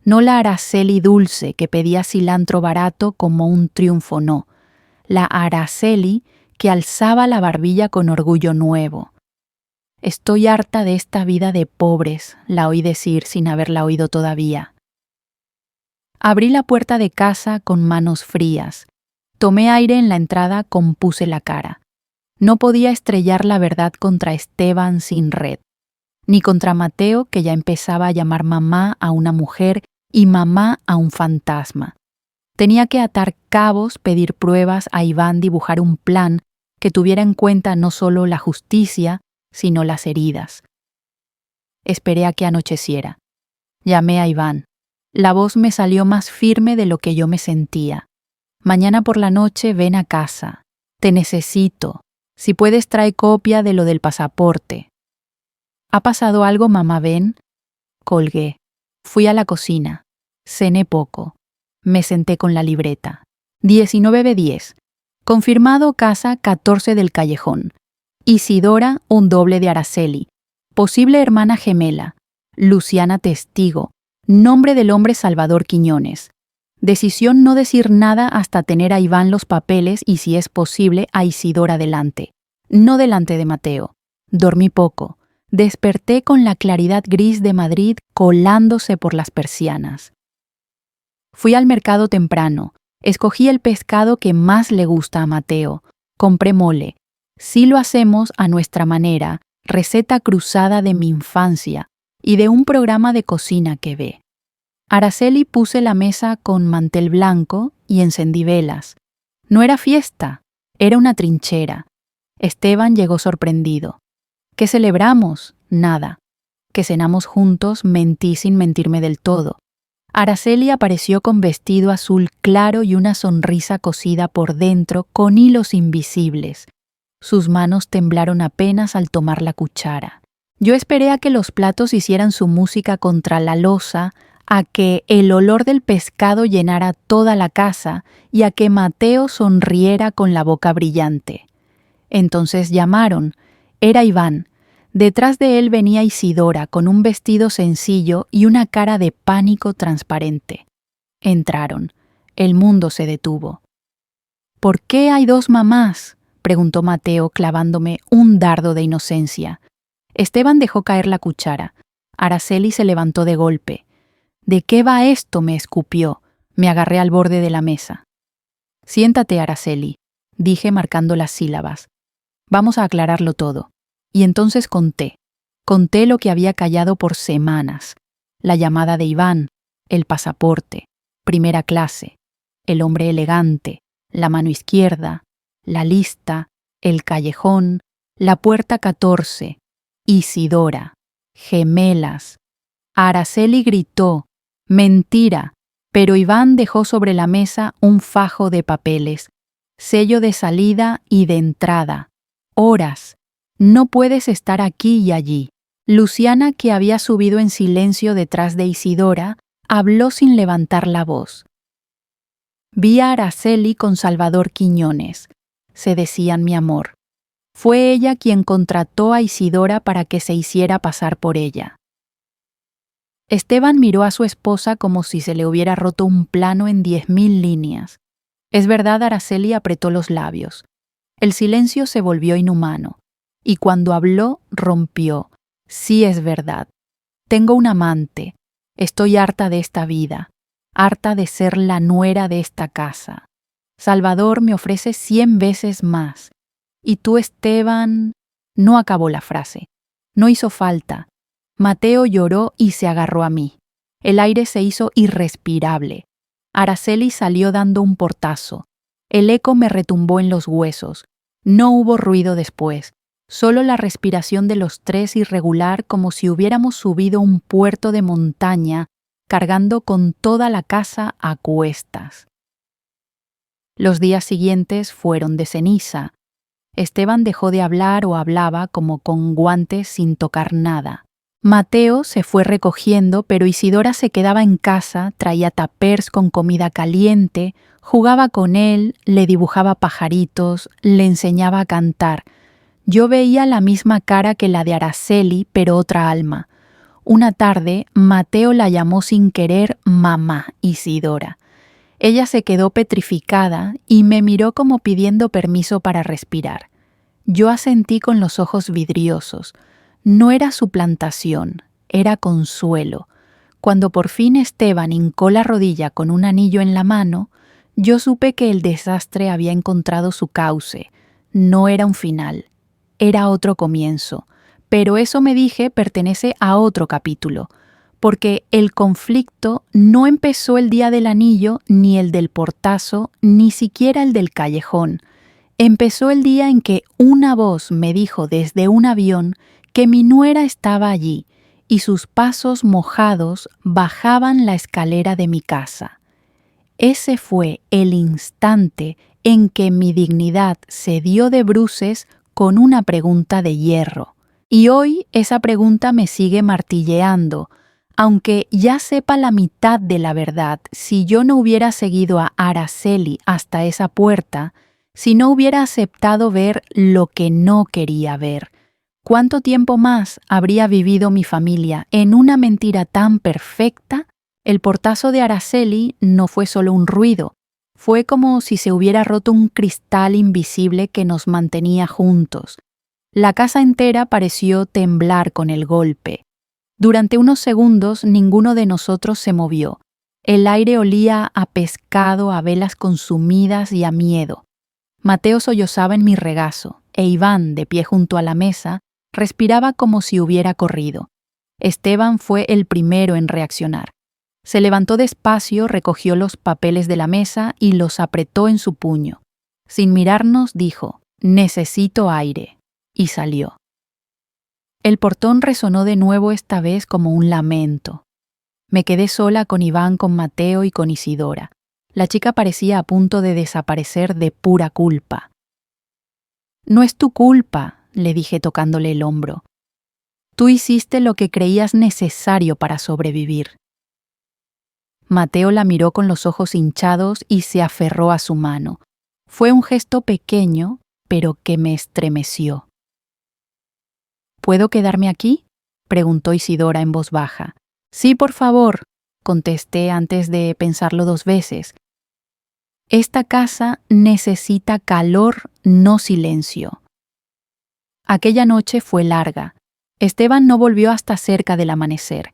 No la Araceli dulce que pedía cilantro barato como un triunfo, no. La Araceli que alzaba la barbilla con orgullo nuevo. Estoy harta de esta vida de pobres, la oí decir sin haberla oído todavía. Abrí la puerta de casa con manos frías. Tomé aire en la entrada, compuse la cara. No podía estrellar la verdad contra Esteban sin red, ni contra Mateo, que ya empezaba a llamar mamá a una mujer y mamá a un fantasma. Tenía que atar cabos, pedir pruebas, a Iván dibujar un plan que tuviera en cuenta no solo la justicia, sino las heridas. Esperé a que anocheciera. Llamé a Iván. La voz me salió más firme de lo que yo me sentía. Mañana por la noche ven a casa. Te necesito. Si puedes, trae copia de lo del pasaporte. ¿Ha pasado algo, mamá? Ven. Colgué. Fui a la cocina. Cené poco. Me senté con la libreta. 19:10. Confirmado casa 14 del Callejón. Isidora, un doble de Araceli. Posible hermana gemela. Luciana testigo. Nombre del hombre Salvador Quiñones. Decisión no decir nada hasta tener a Iván los papeles y, si es posible, a Isidora delante. No delante de Mateo. Dormí poco. Desperté con la claridad gris de Madrid colándose por las persianas. Fui al mercado temprano. Escogí el pescado que más le gusta a Mateo. Compré mole. Sí lo hacemos a nuestra manera, receta cruzada de mi infancia y de un programa de cocina que ve. Araceli puse la mesa con mantel blanco y encendí velas. No era fiesta, era una trinchera. Esteban llegó sorprendido. ¿Qué celebramos? Nada. Que cenamos juntos, mentí sin mentirme del todo. Araceli apareció con vestido azul claro y una sonrisa cosida por dentro con hilos invisibles. Sus manos temblaron apenas al tomar la cuchara. Yo esperé a que los platos hicieran su música contra la loza, a que el olor del pescado llenara toda la casa y a que Mateo sonriera con la boca brillante. Entonces llamaron. Era Iván. Detrás de él venía Isidora con un vestido sencillo y una cara de pánico transparente. Entraron. El mundo se detuvo. ¿Por qué hay dos mamás?, preguntó Mateo clavándome un dardo de inocencia. Esteban dejó caer la cuchara. Araceli se levantó de golpe. ¿De qué va esto?, me escupió. Me agarré al borde de la mesa. Siéntate, Araceli, dije marcando las sílabas. Vamos a aclararlo todo. Y entonces conté. Conté lo que había callado por semanas. La llamada de Iván, el pasaporte, primera clase, el hombre elegante, la mano izquierda, la lista, el callejón, la puerta 14, Isidora, gemelas. Araceli gritó, mentira, pero Iván dejó sobre la mesa un fajo de papeles, sello de salida y de entrada, horas. No puedes estar aquí y allí. Luciana, que había subido en silencio detrás de Isidora, habló sin levantar la voz. Vi a Araceli con Salvador Quiñones. Se decían mi amor. Fue ella quien contrató a Isidora para que se hiciera pasar por ella. Esteban miró a su esposa como si se le hubiera roto un plano en 10.000 líneas. Es verdad, Araceli apretó los labios. El silencio se volvió inhumano. y cuando habló, rompió. Sí es verdad. Tengo un amante. Estoy harta de esta vida, harta de ser la nuera de esta casa. Salvador me ofrece 100 veces más. Y tú, Esteban... No acabó la frase. No hizo falta. Mateo lloró y se agarró a mí. El aire se hizo irrespirable. Araceli salió dando un portazo. El eco me retumbó en los huesos. No hubo ruido después, solo la respiración de los tres irregular como si hubiéramos subido un puerto de montaña cargando con toda la casa a cuestas. Los días siguientes fueron de ceniza. Esteban dejó de hablar o hablaba como con guantes sin tocar nada. Mateo se fue recogiendo, pero Isidora se quedaba en casa, traía tapers con comida caliente, jugaba con él, le dibujaba pajaritos, le enseñaba a cantar. Yo veía la misma cara que la de Araceli, pero otra alma. Una tarde, Mateo la llamó sin querer mamá Isidora. Ella se quedó petrificada y me miró como pidiendo permiso para respirar. Yo asentí con los ojos vidriosos. No era suplantación, era consuelo. Cuando por fin Esteban hincó la rodilla con un anillo en la mano, yo supe que el desastre había encontrado su cauce. No era un final, era otro comienzo. Pero eso, me dije, pertenece a otro capítulo, porque el conflicto no empezó el día del anillo, ni el del portazo, ni siquiera el del callejón. Empezó el día en que una voz me dijo desde un avión que mi nuera estaba allí y sus pasos mojados bajaban la escalera de mi casa. Ese fue el instante en que mi dignidad se dio de bruces con una pregunta de hierro. Y hoy esa pregunta me sigue martilleando, aunque ya sepa la mitad de la verdad. Si yo no hubiera seguido a Araceli hasta esa puerta, si no hubiera aceptado ver lo que no quería ver, ¿cuánto tiempo más habría vivido mi familia en una mentira tan perfecta? El portazo de Araceli no fue solo un ruido, fue como si se hubiera roto un cristal invisible que nos mantenía juntos. La casa entera pareció temblar con el golpe. Durante unos segundos ninguno de nosotros se movió. El aire olía a pescado, a velas consumidas y a miedo. Mateo sollozaba en mi regazo, e Iván, de pie junto a la mesa, respiraba como si hubiera corrido. Esteban fue el primero en reaccionar. Se levantó despacio, recogió los papeles de la mesa y los apretó en su puño. Sin mirarnos, dijo: «Necesito aire», y salió. El portón resonó de nuevo, esta vez como un lamento. Me quedé sola con Iván, con Mateo y con Isidora. La chica parecía a punto de desaparecer de pura culpa. «No es tu culpa», le dije tocándole el hombro. «Tú hiciste lo que creías necesario para sobrevivir». Mateo la miró con los ojos hinchados y se aferró a su mano. Fue un gesto pequeño, pero que me estremeció. «¿Puedo quedarme aquí?», preguntó Isidora en voz baja. «Sí, por favor», contesté antes de pensarlo 2 veces. Esta casa necesita calor, no silencio. Aquella noche fue larga. Esteban no volvió hasta cerca del amanecer.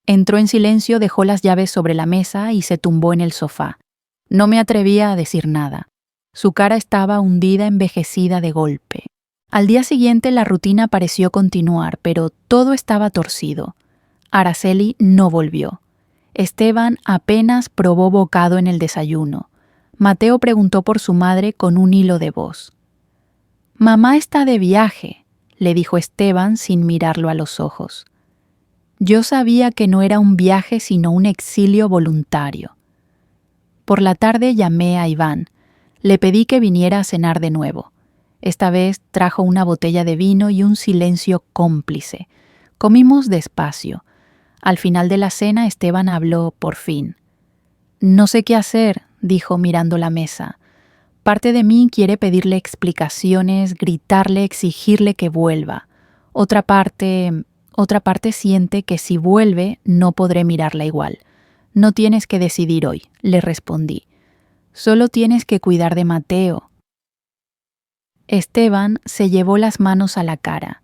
Entró en silencio, dejó las llaves sobre la mesa y se tumbó en el sofá. No me atrevía a decir nada. Su cara estaba hundida, envejecida de golpe. Al día siguiente la rutina pareció continuar, pero todo estaba torcido. Araceli no volvió. Esteban apenas probó bocado en el desayuno. Mateo preguntó por su madre con un hilo de voz. «Mamá está de viaje», le dijo Esteban sin mirarlo a los ojos. Yo sabía que no era un viaje sino un exilio voluntario. Por la tarde llamé a Iván. Le pedí que viniera a cenar de nuevo. Esta vez trajo una botella de vino y un silencio cómplice. Comimos despacio. Al final de la cena Esteban habló por fin. «No sé qué hacer», dijo mirando la mesa. «Parte de mí quiere pedirle explicaciones, gritarle, exigirle que vuelva. Otra parte siente que si vuelve no podré mirarla igual. No tienes que decidir hoy», le respondí. «Solo tienes que cuidar de Mateo». Esteban se llevó las manos a la cara.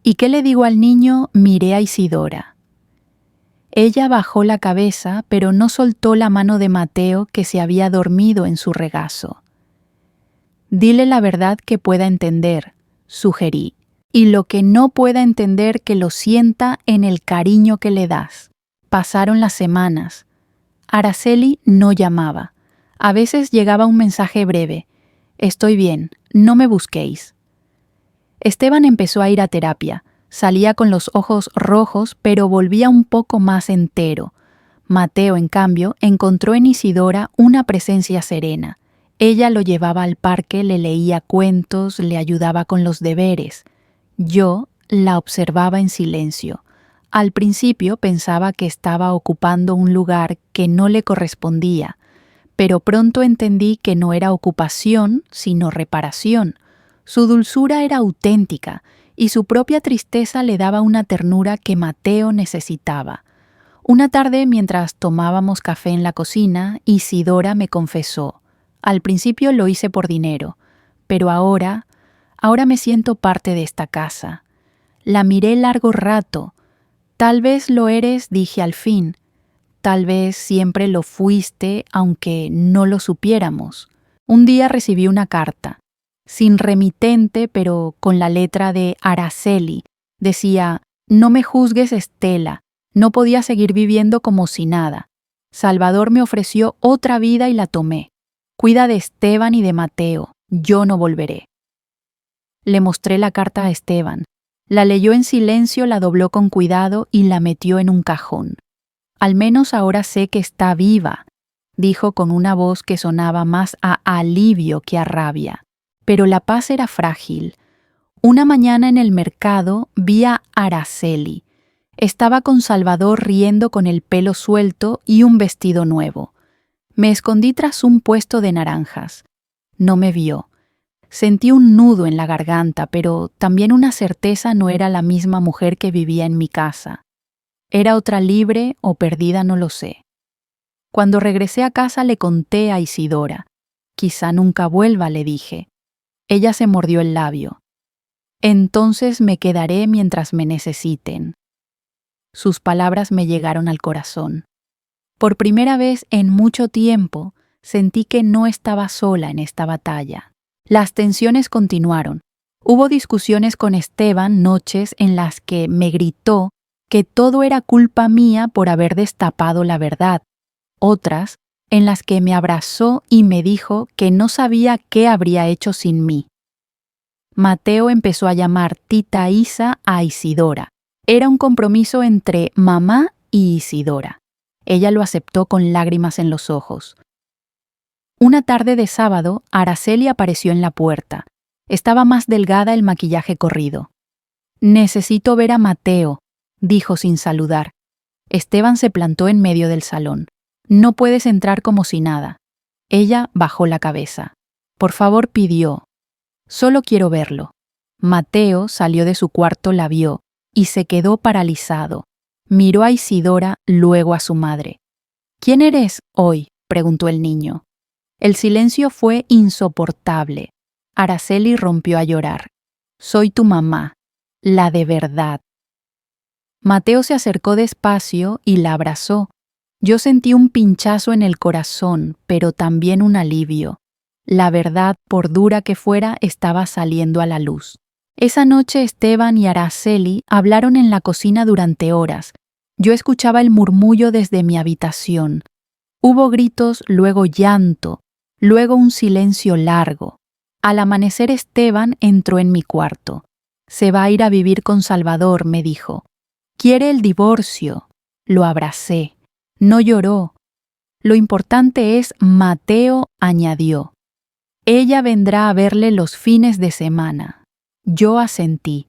¿Y qué le digo al niño? Miré a Isidora. Ella bajó la cabeza, pero no soltó la mano de Mateo, que se había dormido en su regazo. Dile la verdad que pueda entender, sugerí, y lo que no pueda entender que lo sienta en el cariño que le das. Pasaron las semanas. Araceli no llamaba. A veces llegaba un mensaje breve. Estoy bien, no me busquéis. Esteban empezó a ir a terapia. Salía con los ojos rojos, pero volvía un poco más entero. Mateo, en cambio, encontró en Isidora una presencia serena. Ella lo llevaba al parque, le leía cuentos, le ayudaba con los deberes. Yo la observaba en silencio. Al principio pensaba que estaba ocupando un lugar que no le correspondía, pero pronto entendí que no era ocupación, sino reparación. Su dulzura era auténtica y su propia tristeza le daba una ternura que Mateo necesitaba. Una tarde, mientras tomábamos café en la cocina, Isidora me confesó: al principio lo hice por dinero, pero ahora me siento parte de esta casa. La miré largo rato. Tal vez lo eres, dije al fin. Tal vez siempre lo fuiste, aunque no lo supiéramos. Un día recibí una carta, sin remitente, pero con la letra de Araceli. Decía: no me juzgues, Estela. No podía seguir viviendo como si nada. Salvador me ofreció otra vida y la tomé. Cuida de Esteban y de Mateo. Yo no volveré. Le mostré la carta a Esteban. La leyó en silencio, la dobló con cuidado y la metió en un cajón. Al menos ahora sé que está viva, dijo con una voz que sonaba más a alivio que a rabia. Pero la paz era frágil. Una mañana en el mercado vi a Araceli. Estaba con Salvador riendo con el pelo suelto y un vestido nuevo. Me escondí tras un puesto de naranjas. No me vio. Sentí un nudo en la garganta, pero también una certeza: no era la misma mujer que vivía en mi casa. Era otra libre o perdida, no lo sé. Cuando regresé a casa le conté a Isidora. Quizá nunca vuelva, le dije. Ella se mordió el labio. Entonces me quedaré mientras me necesiten. Sus palabras me llegaron al corazón. Por primera vez en mucho tiempo sentí que no estaba sola en esta batalla. Las tensiones continuaron. Hubo discusiones con Esteban, noches en las que me gritó que todo era culpa mía por haber destapado la verdad. Otras en las que me abrazó y me dijo que no sabía qué habría hecho sin mí. Mateo empezó a llamar tita Isa a Isidora. Era un compromiso entre mamá y Isidora. Ella lo aceptó con lágrimas en los ojos. Una tarde de sábado, Araceli apareció en la puerta. Estaba más delgada, el maquillaje corrido. Necesito ver a Mateo, dijo sin saludar. Esteban se plantó en medio del salón. No puedes entrar, como si nada. Ella bajó la cabeza. Por favor, pidió. Solo quiero verlo. Mateo salió de su cuarto, la vio y se quedó paralizado. Miró a Isidora, luego a su madre. ¿Quién eres hoy?, preguntó el niño. El silencio fue insoportable. Araceli rompió a llorar. Soy tu mamá, la de verdad. Mateo se acercó despacio y la abrazó. Yo sentí un pinchazo en el corazón, pero también un alivio. La verdad, por dura que fuera, estaba saliendo a la luz. Esa noche Esteban y Araceli hablaron en la cocina durante horas. Yo escuchaba el murmullo desde mi habitación. Hubo gritos, luego llanto, luego un silencio largo. Al amanecer Esteban entró en mi cuarto. Se va a ir a vivir con Salvador, me dijo. Quiere el divorcio. Lo abracé. No lloró. Lo importante es Mateo, añadió. Ella vendrá a verle los fines de semana. Yo asentí.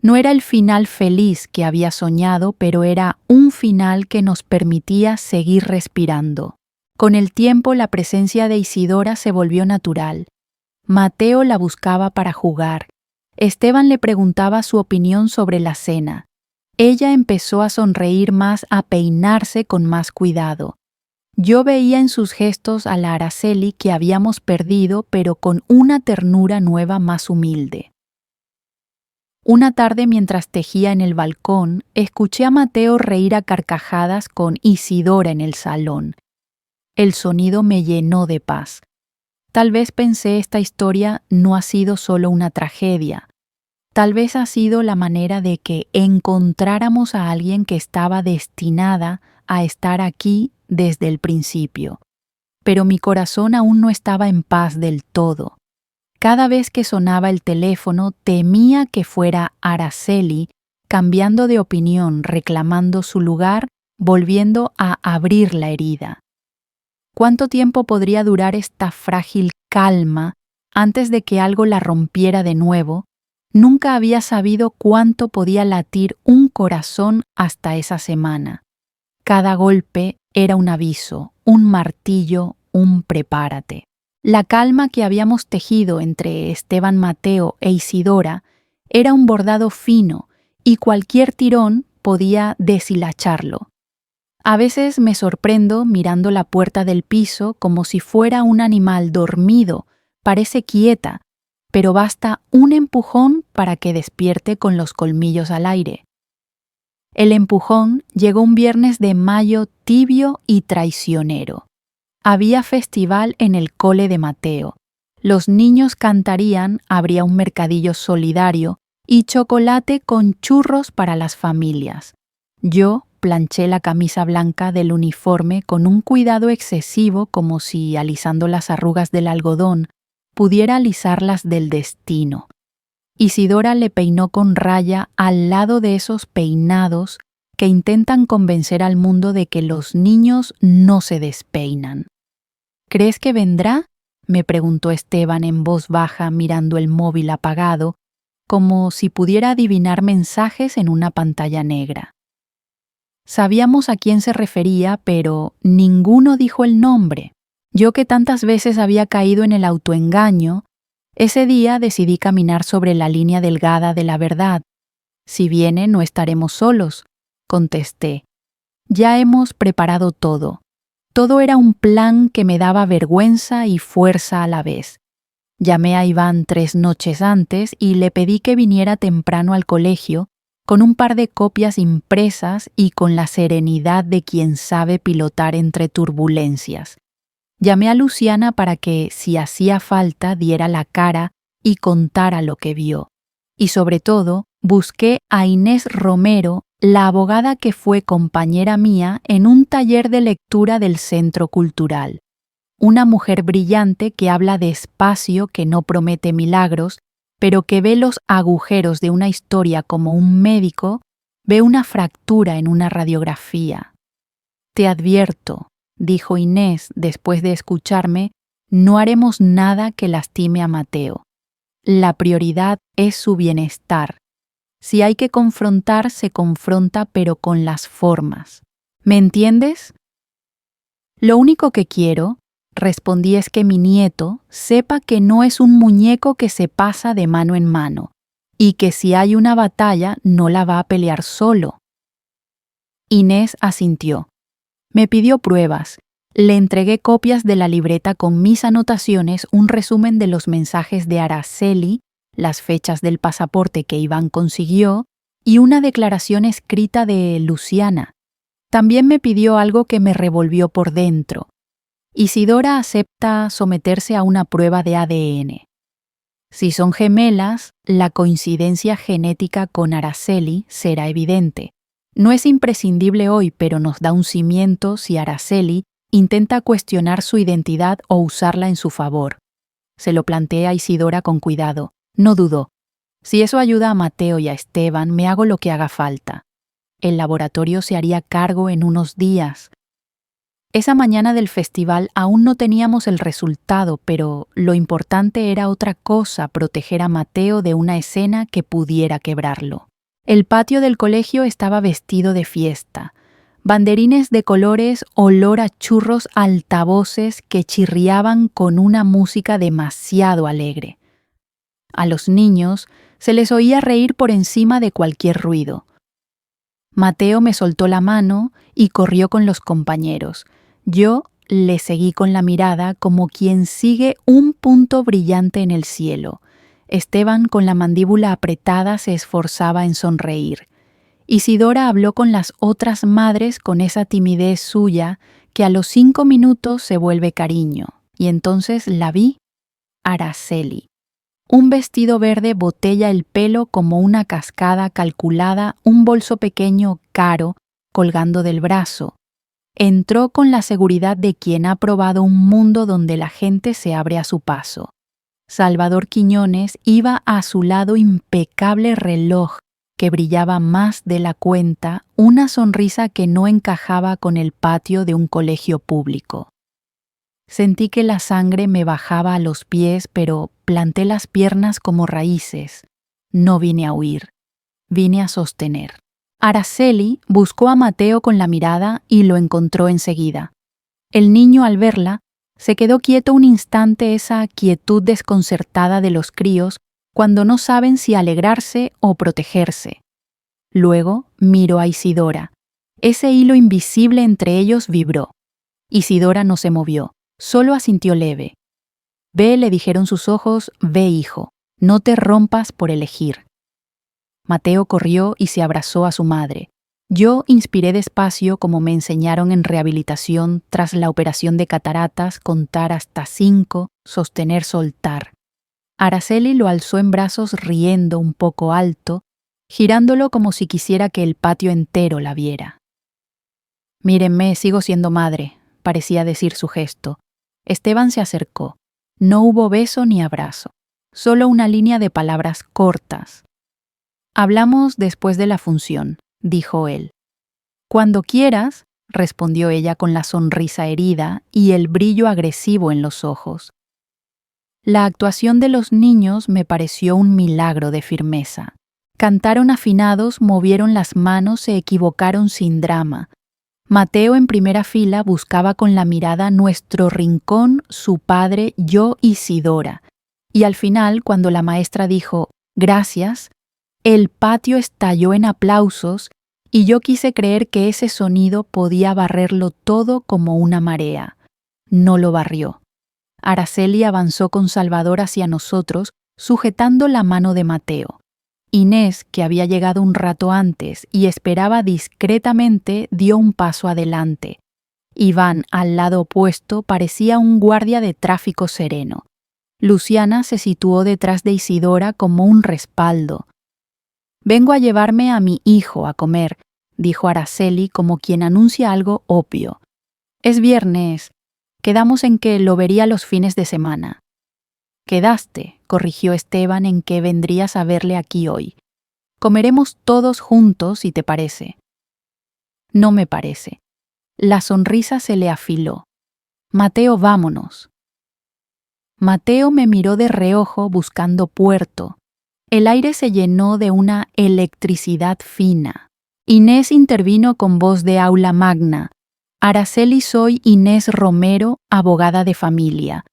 No era el final feliz que había soñado, pero era un final que nos permitía seguir respirando. Con el tiempo la presencia de Isidora se volvió natural. Mateo la buscaba para jugar. Esteban le preguntaba su opinión sobre la cena. Ella empezó a sonreír más, a peinarse con más cuidado. Yo veía en sus gestos a la Araceli que habíamos perdido, pero con una ternura nueva más humilde. Una tarde, mientras tejía en el balcón, escuché a Mateo reír a carcajadas con Isidora en el salón. El sonido me llenó de paz. Tal vez pensé, esta historia no ha sido solo una tragedia. Tal vez ha sido la manera de que encontráramos a alguien que estaba destinada a estar aquí desde el principio. Pero mi corazón aún no estaba en paz del todo. Cada vez que sonaba el teléfono temía que fuera Araceli cambiando de opinión, reclamando su lugar, volviendo a abrir la herida. ¿Cuánto tiempo podría durar esta frágil calma antes de que algo la rompiera de nuevo? Nunca había sabido cuánto podía latir un corazón hasta esa semana. Cada golpe era un aviso, un martillo, un prepárate. La calma que habíamos tejido entre Esteban, Mateo e Isidora era un bordado fino y cualquier tirón podía deshilacharlo. A veces me sorprendo mirando la puerta del piso como si fuera un animal dormido, parece quieta, pero basta un empujón para que despierte con los colmillos al aire. El empujón llegó un viernes de mayo tibio y traicionero. Había festival en el cole de Mateo. Los niños cantarían, habría un mercadillo solidario y chocolate con churros para las familias. Yo planché la camisa blanca del uniforme con un cuidado excesivo, como si, alisando las arrugas del algodón, pudiera alisarlas del destino. Isidora le peinó con raya al lado de esos peinados que intentan convencer al mundo de que los niños no se despeinan. ¿Crees que vendrá?, me preguntó Esteban en voz baja, mirando el móvil apagado, como si pudiera adivinar mensajes en una pantalla negra. Sabíamos a quién se refería, pero ninguno dijo el nombre. Yo, que tantas veces había caído en el autoengaño, ese día decidí caminar sobre la línea delgada de la verdad. Si viene, no estaremos solos, contesté. Ya hemos preparado todo. Todo era un plan que me daba vergüenza y fuerza a la vez. Llamé a Iván 3 noches antes y le pedí que viniera temprano al colegio con un par de copias impresas y con la serenidad de quien sabe pilotar entre turbulencias. Llamé a Luciana para que, si hacía falta, diera la cara y contara lo que vio. Y sobre todo, busqué a Inés Romero, la abogada que fue compañera mía en un taller de lectura del Centro Cultural. Una mujer brillante que habla despacio, que no promete milagros, pero que ve los agujeros de una historia como un médico ve una fractura en una radiografía. Te advierto, dijo Inés después de escucharme, no haremos nada que lastime a Mateo. La prioridad es su bienestar. Si hay que confrontar, se confronta, pero con las formas. ¿Me entiendes? Lo único que quiero, respondí, es que mi nieto sepa que no es un muñeco que se pasa de mano en mano, y que si hay una batalla no la va a pelear solo. Inés asintió. Me pidió pruebas. Le entregué copias de la libreta con mis anotaciones, un resumen de los mensajes de Araceli, las fechas del pasaporte que Iván consiguió y una declaración escrita de Luciana. También me pidió algo que me revolvió por dentro. Isidora acepta someterse a una prueba de ADN. Si son gemelas, la coincidencia genética con Araceli será evidente. No es imprescindible hoy, pero nos da un cimiento si Araceli intenta cuestionar su identidad o usarla en su favor. Se lo planteé a Isidora con cuidado. No dudó. Si eso ayuda a Mateo y a Esteban, me hago lo que haga falta. El laboratorio se haría cargo en unos días. Esa mañana del festival aún no teníamos el resultado, pero lo importante era otra cosa: proteger a Mateo de una escena que pudiera quebrarlo. El patio del colegio estaba vestido de fiesta. Banderines de colores, olor a churros, altavoces que chirriaban con una música demasiado alegre. A los niños se les oía reír por encima de cualquier ruido. Mateo me soltó la mano y corrió con los compañeros. Yo le seguí con la mirada como quien sigue un punto brillante en el cielo. Esteban, con la mandíbula apretada, se esforzaba en sonreír. Isidora habló con las otras madres con esa timidez suya que a los 5 minutos se vuelve cariño. Y entonces la vi, Araceli. Un vestido verde botella el pelo como una cascada calculada, un bolso pequeño caro colgando del brazo. Entró con la seguridad de quien ha probado un mundo donde la gente se abre a su paso. Salvador Quiñones iba a su lado, impecable reloj que brillaba más de la cuenta, una sonrisa que no encajaba con el patio de un colegio público. Sentí que la sangre me bajaba a los pies, pero planté las piernas como raíces. No vine a huir, vine a sostener. Araceli buscó a Mateo con la mirada y lo encontró enseguida. El niño, al verla, se quedó quieto un instante, esa quietud desconcertada de los críos cuando no saben si alegrarse o protegerse. Luego miró a Isidora. Ese hilo invisible entre ellos vibró. Isidora no se movió, solo asintió leve. Ve, le dijeron sus ojos, ve, hijo, no te rompas por elegir. Mateo corrió y se abrazó a su madre. Yo inspiré despacio como me enseñaron en rehabilitación tras la operación de cataratas, contar hasta 5, sostener, soltar. Araceli lo alzó en brazos riendo un poco alto, girándolo como si quisiera que el patio entero la viera. Mírenme, sigo siendo madre, parecía decir su gesto. Esteban se acercó. No hubo beso ni abrazo, solo una línea de palabras cortas. Hablamos después de la función, dijo él. Cuando quieras, respondió ella con la sonrisa herida y el brillo agresivo en los ojos. La actuación de los niños me pareció un milagro de firmeza. Cantaron afinados, movieron las manos, se equivocaron sin drama. Mateo en primera fila buscaba con la mirada nuestro rincón, su padre, yo y Isidora. Y al final, cuando la maestra dijo «gracias», el patio estalló en aplausos y yo quise creer que ese sonido podía barrerlo todo como una marea. No lo barrió. Araceli avanzó con Salvador hacia nosotros, sujetando la mano de Mateo. Inés, que había llegado un rato antes y esperaba discretamente, dio un paso adelante. Iván, al lado opuesto, parecía un guardia de tráfico sereno. Luciana se situó detrás de Isidora como un respaldo. «Vengo a llevarme a mi hijo a comer», dijo Araceli como quien anuncia algo obvio. «Es viernes. Quedamos en que lo vería los fines de semana». «Quedaste», corrigió Esteban, «en que vendrías a verle aquí hoy. Comeremos todos juntos, si te parece». «No me parece». La sonrisa se le afiló. «Mateo, vámonos». Mateo me miró de reojo buscando puerto. El aire se llenó de una electricidad fina. Inés intervino con voz de aula magna. «Araceli, soy Inés Romero, abogada de familia.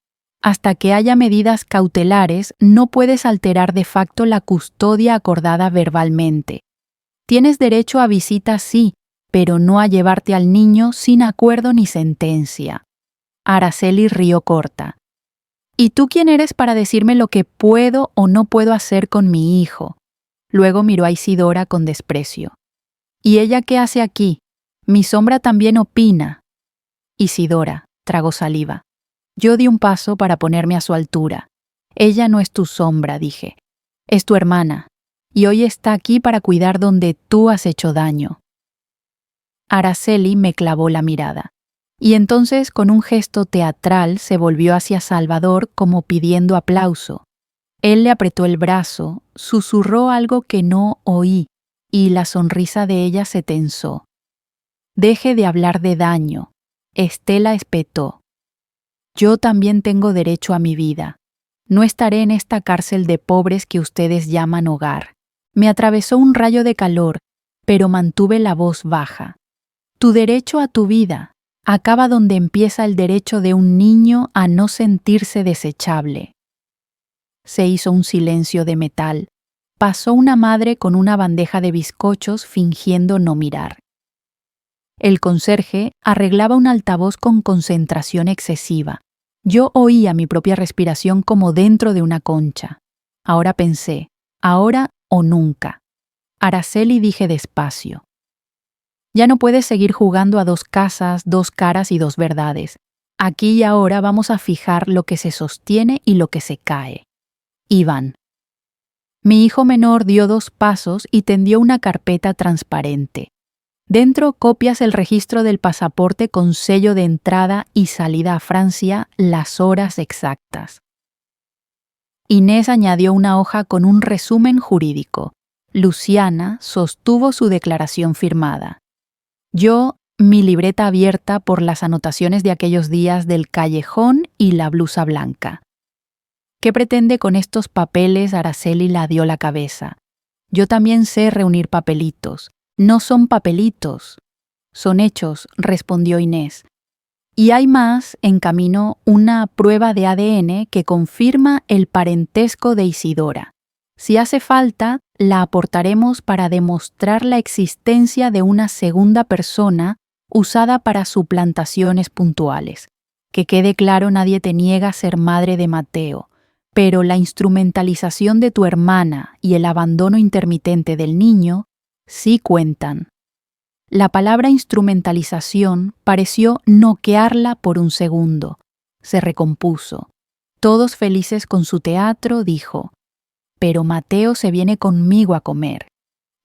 Hasta que haya medidas cautelares, no puedes alterar de facto la custodia acordada verbalmente. Tienes derecho a visita, sí, pero no a llevarte al niño sin acuerdo ni sentencia». Araceli rió corta. «¿Y tú quién eres para decirme lo que puedo o no puedo hacer con mi hijo?». Luego miró a Isidora con desprecio. «¿Y ella qué hace aquí? Mi sombra también opina». Isidora tragó saliva. Yo di un paso para ponerme a su altura. «Ella no es tu sombra», dije. «Es tu hermana, y hoy está aquí para cuidar donde tú has hecho daño». Araceli me clavó la mirada. Y entonces, con un gesto teatral, se volvió hacia Salvador como pidiendo aplauso. Él le apretó el brazo, susurró algo que no oí, y la sonrisa de ella se tensó. «Deje de hablar de daño». Estela espetó. «Yo también tengo derecho a mi vida. No estaré en esta cárcel de pobres que ustedes llaman hogar». Me atravesó un rayo de calor, pero mantuve la voz baja. «Tu derecho a tu vida acaba donde empieza el derecho de un niño a no sentirse desechable». Se hizo un silencio de metal. Pasó una madre con una bandeja de bizcochos fingiendo no mirar. El conserje arreglaba un altavoz con concentración excesiva. Yo oía mi propia respiración como dentro de una concha. Ahora pensé, ahora o nunca. Araceli, dije despacio. Ya no puedes seguir jugando a dos casas, dos caras y dos verdades. Aquí y ahora vamos a fijar lo que se sostiene y lo que se cae. Iván. Mi hijo menor dio 2 pasos y tendió una carpeta transparente. Dentro copias el registro del pasaporte con sello de entrada y salida a Francia, las horas exactas. Inés añadió una hoja con un resumen jurídico. Luciana sostuvo su declaración firmada. Yo, mi libreta abierta por las anotaciones de aquellos días del callejón y la blusa blanca. ¿Qué pretende con estos papeles? Araceli la dio la cabeza. Yo también sé reunir papelitos. No son papelitos. Son hechos, respondió Inés. Y hay más, en camino, una prueba de ADN que confirma el parentesco de Isidora. Si hace falta, la aportaremos para demostrar la existencia de una segunda persona usada para suplantaciones puntuales. Que quede claro, nadie te niega ser madre de Mateo, pero la instrumentalización de tu hermana y el abandono intermitente del niño sí cuentan. La palabra instrumentalización pareció noquearla por un segundo. Se recompuso. Todos felices con su teatro, dijo. Pero Mateo se viene conmigo a comer.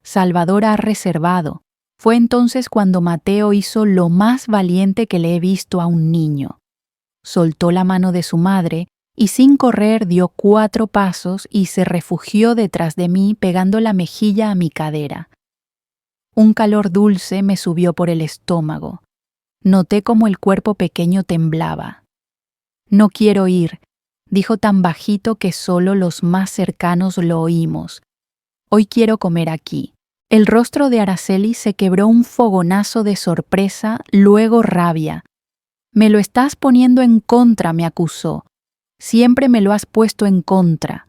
Salvador ha reservado. Fue entonces cuando Mateo hizo lo más valiente que le he visto a un niño. Soltó la mano de su madre y sin correr dio 4 pasos y se refugió detrás de mí pegando la mejilla a mi cadera. Un calor dulce me subió por el estómago. Noté cómo el cuerpo pequeño temblaba. No quiero ir, dijo tan bajito que solo los más cercanos lo oímos. Hoy quiero comer aquí. El rostro de Araceli se quebró un fogonazo de sorpresa, luego rabia. Me lo estás poniendo en contra, me acusó. Siempre me lo has puesto en contra.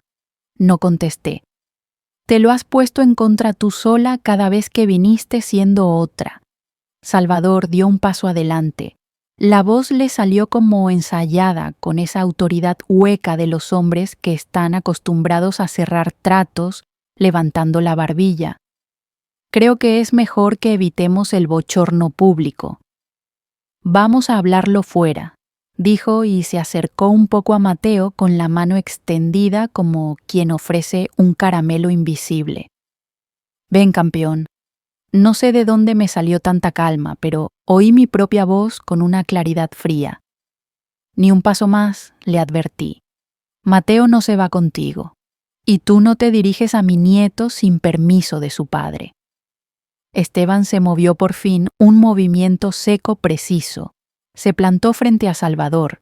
No contesté. Te lo has puesto en contra tú sola cada vez que viniste siendo otra. Salvador dio un paso adelante. La voz le salió como ensayada con esa autoridad hueca de los hombres que están acostumbrados a cerrar tratos, levantando la barbilla. Creo que es mejor que evitemos el bochorno público. Vamos a hablarlo fuera, dijo y se acercó un poco a Mateo con la mano extendida como quien ofrece un caramelo invisible. Ven, campeón. No sé de dónde me salió tanta calma, pero oí mi propia voz con una claridad fría. Ni un paso más, le advertí. Mateo no se va contigo, y tú no te diriges a mi nieto sin permiso de su padre. Esteban se movió por fin, un movimiento seco preciso. Se plantó frente a Salvador.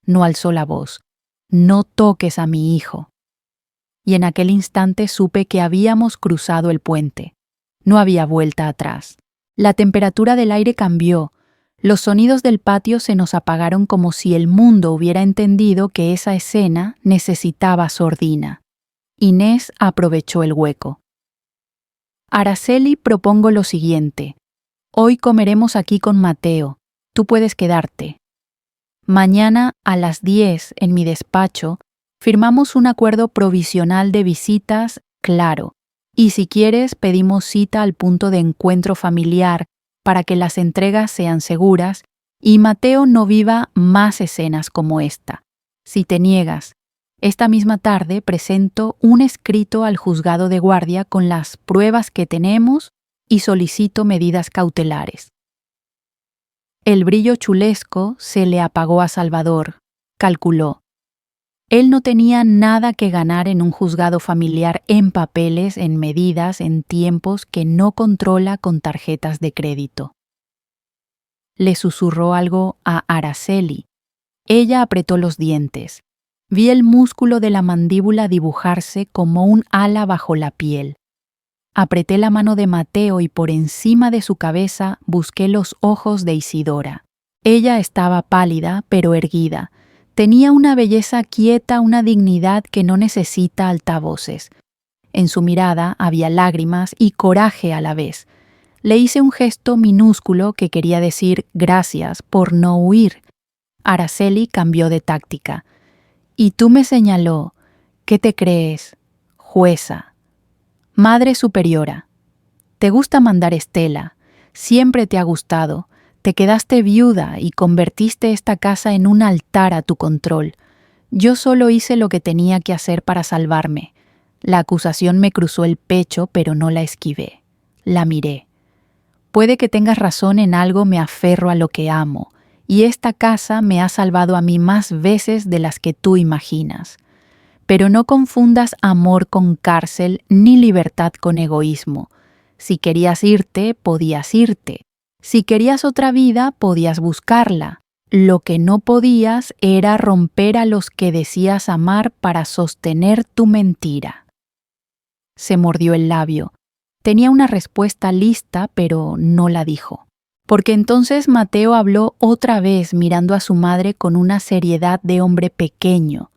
No alzó la voz. No toques a mi hijo. Y en aquel instante supe que habíamos cruzado el puente. No había vuelta atrás. La temperatura del aire cambió. Los sonidos del patio se nos apagaron como si el mundo hubiera entendido que esa escena necesitaba sordina. Inés aprovechó el hueco. Araceli, propongo lo siguiente. Hoy comeremos aquí con Mateo. Tú puedes quedarte. Mañana a las 10 en mi despacho firmamos un acuerdo provisional de visitas, claro, y si quieres pedimos cita al punto de encuentro familiar para que las entregas sean seguras y Mateo no viva más escenas como esta. Si te niegas, esta misma tarde presento un escrito al juzgado de guardia con las pruebas que tenemos y solicito medidas cautelares. El brillo chulesco se le apagó a Salvador, calculó. Él no tenía nada que ganar en un juzgado familiar en papeles, en medidas, en tiempos que no controla con tarjetas de crédito. Le susurró algo a Araceli. Ella apretó los dientes. Vi el músculo de la mandíbula dibujarse como un ala bajo la piel. Apreté la mano de Mateo y por encima de su cabeza busqué los ojos de Isidora. Ella estaba pálida, pero erguida. Tenía una belleza quieta, una dignidad que no necesita altavoces. En su mirada había lágrimas y coraje a la vez. Le hice un gesto minúsculo que quería decir gracias por no huir. Araceli cambió de táctica. Y tú me señaló, ¿qué te crees? Jueza. Madre superiora. Te gusta mandar Estela. Siempre te ha gustado. Te quedaste viuda y convertiste esta casa en un altar a tu control. Yo solo hice lo que tenía que hacer para salvarme. La acusación me cruzó el pecho, pero no la esquivé. La miré. Puede que tengas razón en algo, me aferro a lo que amo, y esta casa me ha salvado a mí más veces de las que tú imaginas. Pero no confundas amor con cárcel ni libertad con egoísmo. Si querías irte, podías irte. Si querías otra vida, podías buscarla. Lo que no podías era romper a los que decías amar para sostener tu mentira. Se mordió el labio. Tenía una respuesta lista, pero no la dijo. Porque entonces Mateo habló otra vez mirando a su madre con una seriedad de hombre pequeño.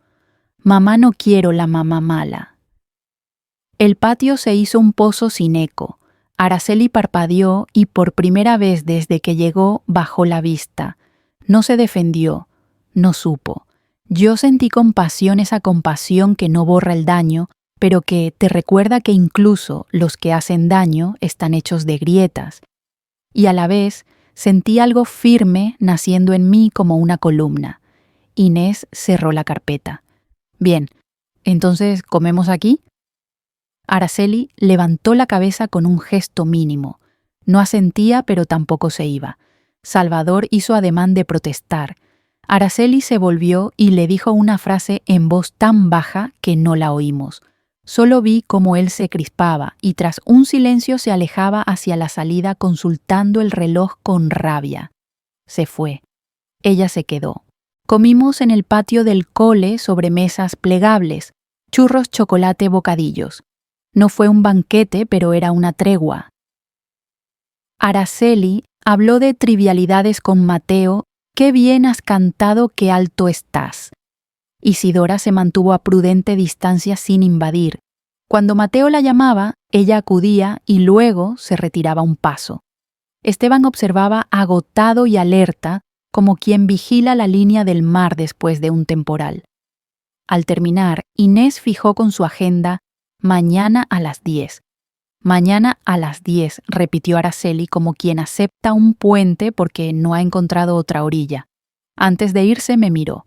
Mamá, no quiero la mamá mala. El patio se hizo un pozo sin eco. Araceli parpadeó y por primera vez desde que llegó bajó la vista. No se defendió, no supo. Yo sentí compasión, esa compasión que no borra el daño, pero que te recuerda que incluso los que hacen daño están hechos de grietas. Y a la vez sentí algo firme naciendo en mí como una columna. Inés cerró la carpeta. Bien, ¿entonces comemos aquí? Araceli levantó la cabeza con un gesto mínimo. No asentía, pero tampoco se iba. Salvador hizo ademán de protestar. Araceli se volvió y le dijo una frase en voz tan baja que no la oímos. Solo vi cómo él se crispaba y tras un silencio se alejaba hacia la salida consultando el reloj con rabia. Se fue. Ella se quedó. Comimos en el patio del cole sobre mesas plegables, churros, chocolate, bocadillos. No fue un banquete, pero era una tregua. Araceli habló de trivialidades con Mateo. «Qué bien has cantado, qué alto estás». Isidora se mantuvo a prudente distancia sin invadir. Cuando Mateo la llamaba, ella acudía y luego se retiraba un paso. Esteban observaba agotado y alerta, como quien vigila la línea del mar después de un temporal. Al terminar, Inés fijó con su agenda «mañana a las 10». «Mañana a las 10», repitió Araceli como quien acepta un puente porque no ha encontrado otra orilla. Antes de irse me miró.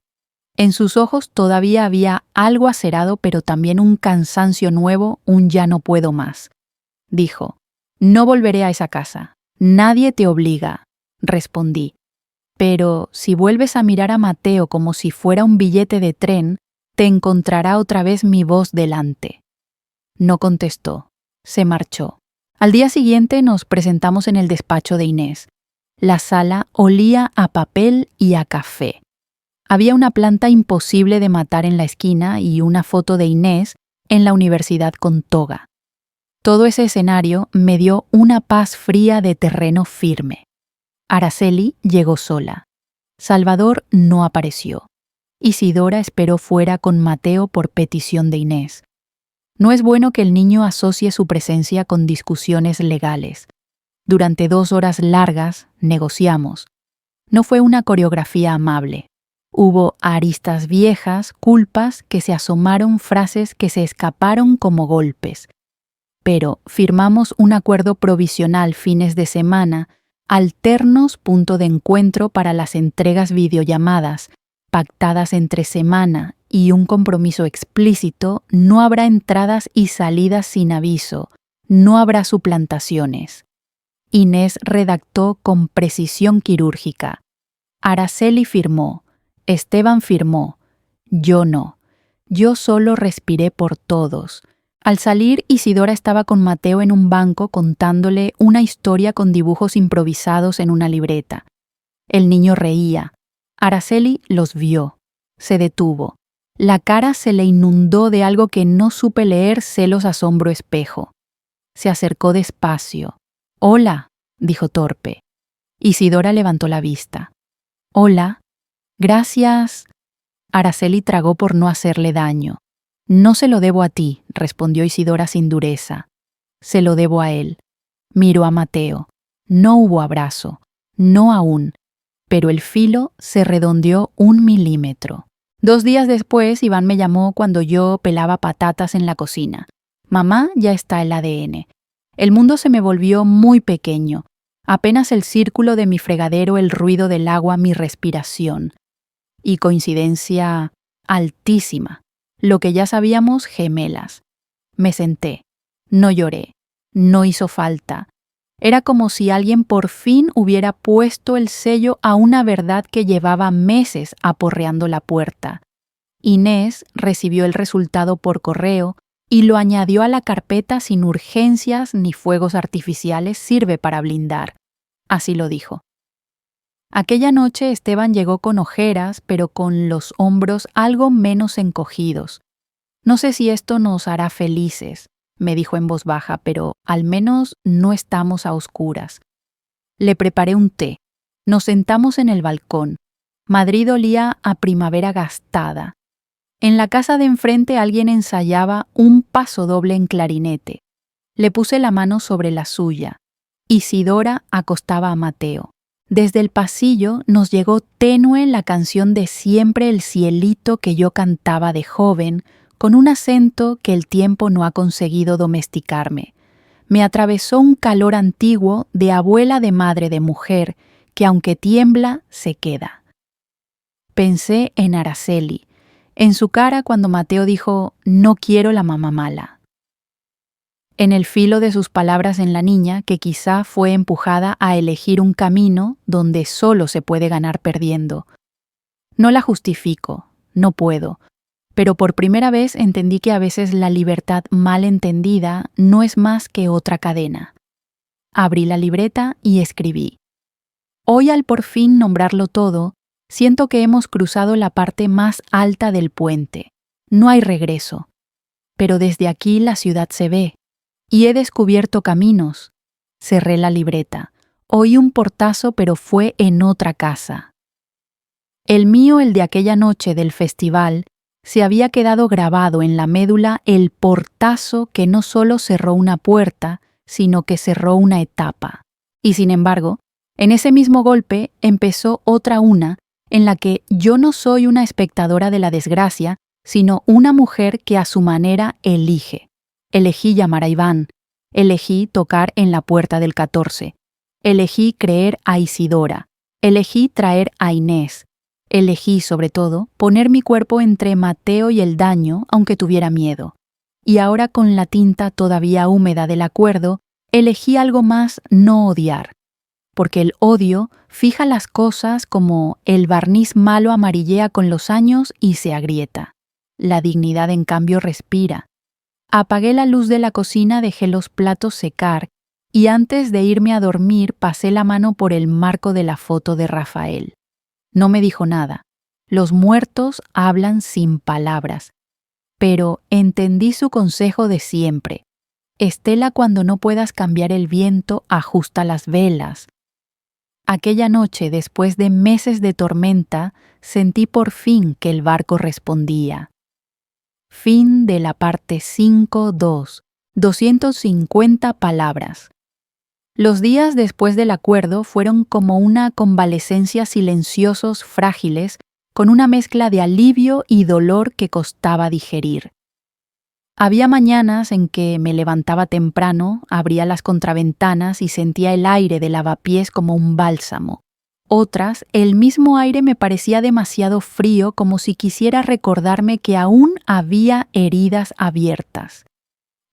En sus ojos todavía había algo acerado, pero también un cansancio nuevo, un ya no puedo más. Dijo, «No volveré a esa casa. Nadie te obliga», respondí. «Pero si vuelves a mirar a Mateo como si fuera un billete de tren, te encontrará otra vez mi voz delante». No contestó. Se marchó. Al día siguiente nos presentamos en el despacho de Inés. La sala olía a papel y a café. Había una planta imposible de matar en la esquina y una foto de Inés en la universidad con toga. Todo ese escenario me dio una paz fría de terreno firme. Araceli llegó sola. Salvador no apareció. Isidora esperó fuera con Mateo por petición de Inés. No es bueno que el niño asocie su presencia con discusiones legales. Durante 2 horas largas negociamos. No fue una coreografía amable. Hubo aristas viejas, culpas que se asomaron, frases que se escaparon como golpes. Pero firmamos un acuerdo provisional fines de semana, alternos punto de encuentro para las entregas videollamadas, pactadas entre semana y un compromiso explícito, no habrá entradas y salidas sin aviso, no habrá suplantaciones. Inés redactó con precisión quirúrgica. Araceli firmó, Esteban firmó, yo no. Yo solo respiré por todos. Al salir, Isidora estaba con Mateo en un banco contándole una historia con dibujos improvisados en una libreta. El niño reía. Araceli los vio. Se detuvo. La cara se le inundó de algo que no supe leer, celos, asombro, espejo. Se acercó despacio. «Hola», dijo torpe. Isidora levantó la vista. «Hola. Gracias». Araceli tragó por no hacerle daño. «No se lo debo a ti», respondió Isidora sin dureza. «Se lo debo a él». Miró a Mateo. No hubo abrazo, no aún, pero el filo se redondeó 1 milímetro. 2 días después, Iván me llamó cuando yo pelaba patatas en la cocina. Mamá, ya está el ADN. El mundo se me volvió muy pequeño. Apenas el círculo de mi fregadero, el ruido del agua, mi respiración. Y coincidencia altísima. Lo que ya sabíamos, gemelas. Me senté. No lloré. No hizo falta. Era como si alguien por fin hubiera puesto el sello a una verdad que llevaba meses aporreando la puerta. Inés recibió el resultado por correo y lo añadió a la carpeta sin urgencias ni fuegos artificiales, sirve para blindar. Así lo dijo. Aquella noche Esteban llegó con ojeras, pero con los hombros algo menos encogidos. No sé si esto nos hará felices, me dijo en voz baja, pero al menos no estamos a oscuras. Le preparé un té. Nos sentamos en el balcón. Madrid olía a primavera gastada. En la casa de enfrente alguien ensayaba un pasodoble en clarinete. Le puse la mano sobre la suya. Isidora acostaba a Mateo. Desde el pasillo nos llegó tenue la canción de Siempre el cielito que yo cantaba de joven, con un acento que el tiempo no ha conseguido domesticarme. Me atravesó un calor antiguo de abuela de madre de mujer, que aunque tiembla, se queda. Pensé en Araceli, en su cara cuando Mateo dijo, no quiero la mamá mala. En el filo de sus palabras en la niña, que quizá fue empujada a elegir un camino donde solo se puede ganar perdiendo. No la justifico, no puedo, pero por primera vez entendí que a veces la libertad mal entendida no es más que otra cadena. Abrí la libreta y escribí. Hoy al por fin nombrarlo todo, siento que hemos cruzado la parte más alta del puente. No hay regreso. Pero desde aquí la ciudad se ve. Y he descubierto caminos. Cerré la libreta. Oí un portazo, pero fue en otra casa. El mío, el de aquella noche del festival, se había quedado grabado en la médula el portazo que no solo cerró una puerta, sino que cerró una etapa. Y sin embargo, en ese mismo golpe empezó otra una, en la que yo no soy una espectadora de la desgracia, sino una mujer que a su manera elige. Elegí llamar a Iván, elegí tocar en la puerta del 14, elegí creer a Isidora, elegí traer a Inés, elegí, sobre todo, poner mi cuerpo entre Mateo y el daño, aunque tuviera miedo. Y ahora con la tinta todavía húmeda del acuerdo, elegí algo más: no odiar. Porque el odio fija las cosas como el barniz malo amarillea con los años y se agrieta. La dignidad, en cambio, respira. Apagué la luz de la cocina, dejé los platos secar y antes de irme a dormir pasé la mano por el marco de la foto de Rafael. No me dijo nada. Los muertos hablan sin palabras. Pero entendí su consejo de siempre. Estela, cuando no puedas cambiar el viento, ajusta las velas. Aquella noche, después de meses de tormenta, sentí por fin que el barco respondía. Fin de la parte 5.2. 250 palabras. Los días después del acuerdo fueron como una convalecencia, silenciosos, frágiles, con una mezcla de alivio y dolor que costaba digerir. Había mañanas en que me levantaba temprano, abría las contraventanas y sentía el aire de lavapiés como un bálsamo. Otras, el mismo aire me parecía demasiado frío, como si quisiera recordarme que aún había heridas abiertas.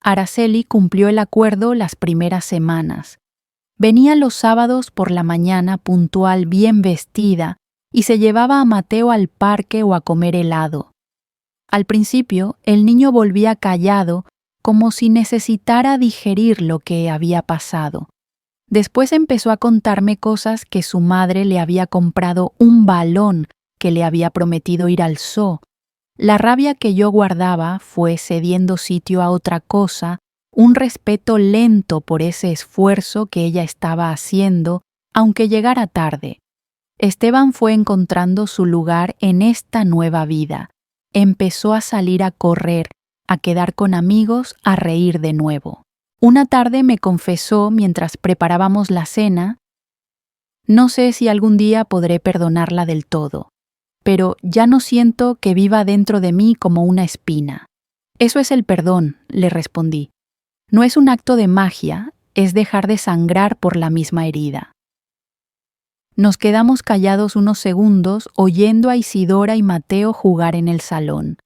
Araceli cumplió el acuerdo las primeras semanas. Venía los sábados por la mañana puntual, bien vestida, y se llevaba a Mateo al parque o a comer helado. Al principio, el niño volvía callado, como si necesitara digerir lo que había pasado. Después empezó a contarme cosas, que su madre le había comprado un balón, que le había prometido ir al zoo. La rabia que yo guardaba fue cediendo sitio a otra cosa, un respeto lento por ese esfuerzo que ella estaba haciendo, aunque llegara tarde. Esteban fue encontrando su lugar en esta nueva vida. Empezó a salir a correr, a quedar con amigos, a reír de nuevo. Una tarde me confesó mientras preparábamos la cena: no sé si algún día podré perdonarla del todo, pero ya no siento que viva dentro de mí como una espina. Eso es el perdón, le respondí. No es un acto de magia, es dejar de sangrar por la misma herida. Nos quedamos callados unos segundos oyendo a Isidora y Mateo jugar en el salón.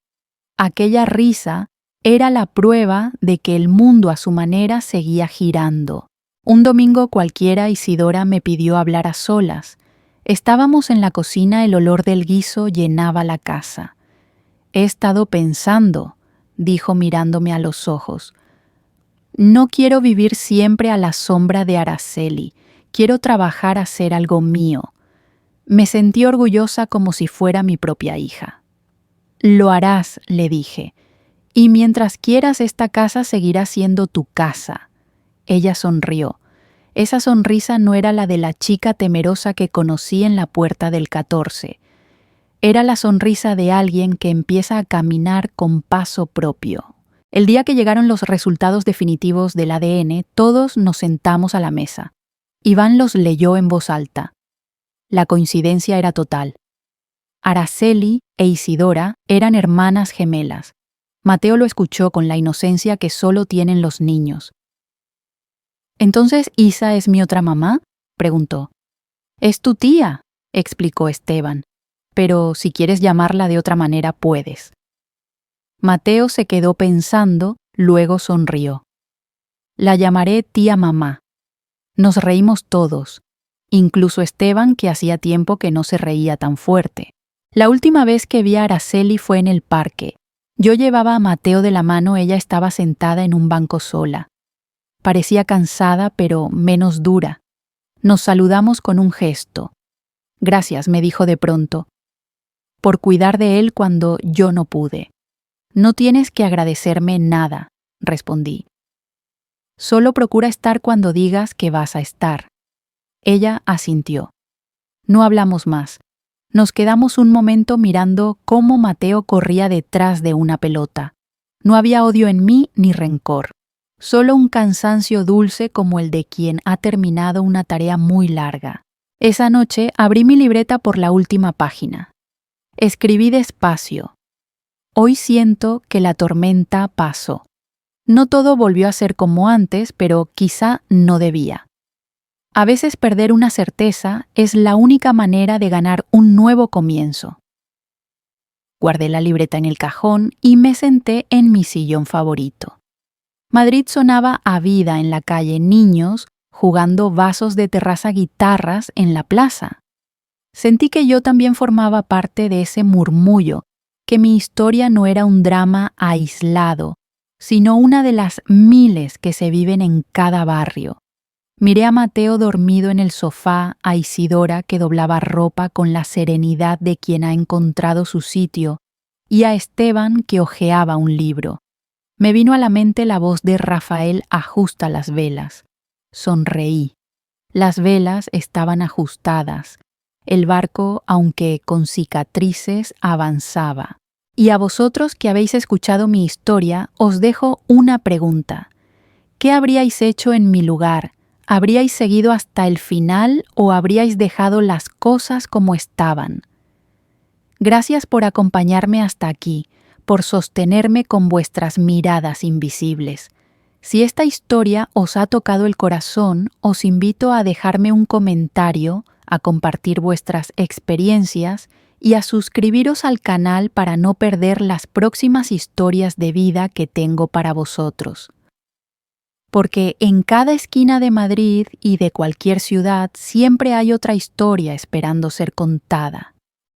Aquella risa era la prueba de que el mundo a su manera seguía girando. Un domingo cualquiera Isidora me pidió hablar a solas. Estábamos en la cocina, el olor del guiso llenaba la casa. He estado pensando, dijo mirándome a los ojos. No quiero vivir siempre a la sombra de Araceli. Quiero trabajar a hacer algo mío. Me sentí orgullosa como si fuera mi propia hija. Lo harás, le dije, y mientras quieras esta casa seguirá siendo tu casa. Ella sonrió. Esa sonrisa no era la de la chica temerosa que conocí en la puerta del 14. Era la sonrisa de alguien que empieza a caminar con paso propio. El día que llegaron los resultados definitivos del ADN, todos nos sentamos a la mesa. Iván los leyó en voz alta. La coincidencia era total. Araceli e Isidora eran hermanas gemelas. Mateo lo escuchó con la inocencia que solo tienen los niños. ¿Entonces Isa es mi otra mamá?, preguntó. Es tu tía, explicó Esteban, pero si quieres llamarla de otra manera puedes. Mateo se quedó pensando, luego sonrió. La llamaré tía mamá. Nos reímos todos, incluso Esteban, que hacía tiempo que no se reía tan fuerte. La última vez que vi a Araceli fue en el parque. Yo llevaba a Mateo de la mano, ella estaba sentada en un banco sola. Parecía cansada, pero menos dura. Nos saludamos con un gesto. Gracias, me dijo de pronto, por cuidar de él cuando yo no pude. No tienes que agradecerme nada, respondí. Solo procura estar cuando digas que vas a estar. Ella asintió. No hablamos más. Nos quedamos un momento mirando cómo Mateo corría detrás de una pelota. No había odio en mí ni rencor, solo un cansancio dulce como el de quien ha terminado una tarea muy larga. Esa noche abrí mi libreta por la última página. Escribí despacio. Hoy siento que la tormenta pasó. No todo volvió a ser como antes, pero quizá no debía. A veces perder una certeza es la única manera de ganar un nuevo comienzo. Guardé la libreta en el cajón y me senté en mi sillón favorito. Madrid sonaba a vida en la calle, niños jugando vasos de terraza, guitarras en la plaza. Sentí que yo también formaba parte de ese murmullo, que mi historia no era un drama aislado, sino una de las miles que se viven en cada barrio. Miré a Mateo dormido en el sofá, a Isidora que doblaba ropa con la serenidad de quien ha encontrado su sitio, y a Esteban que hojeaba un libro. Me vino a la mente la voz de Rafael: ajusta las velas. Sonreí. Las velas estaban ajustadas. El barco, aunque con cicatrices, avanzaba. Y a vosotros que habéis escuchado mi historia, os dejo una pregunta. ¿Qué habríais hecho en mi lugar? ¿Habríais seguido hasta el final o habríais dejado las cosas como estaban? Gracias por acompañarme hasta aquí, por sostenerme con vuestras miradas invisibles. Si esta historia os ha tocado el corazón, os invito a dejarme un comentario, a compartir vuestras experiencias y a suscribiros al canal para no perder las próximas historias de vida que tengo para vosotros. Porque en cada esquina de Madrid y de cualquier ciudad siempre hay otra historia esperando ser contada.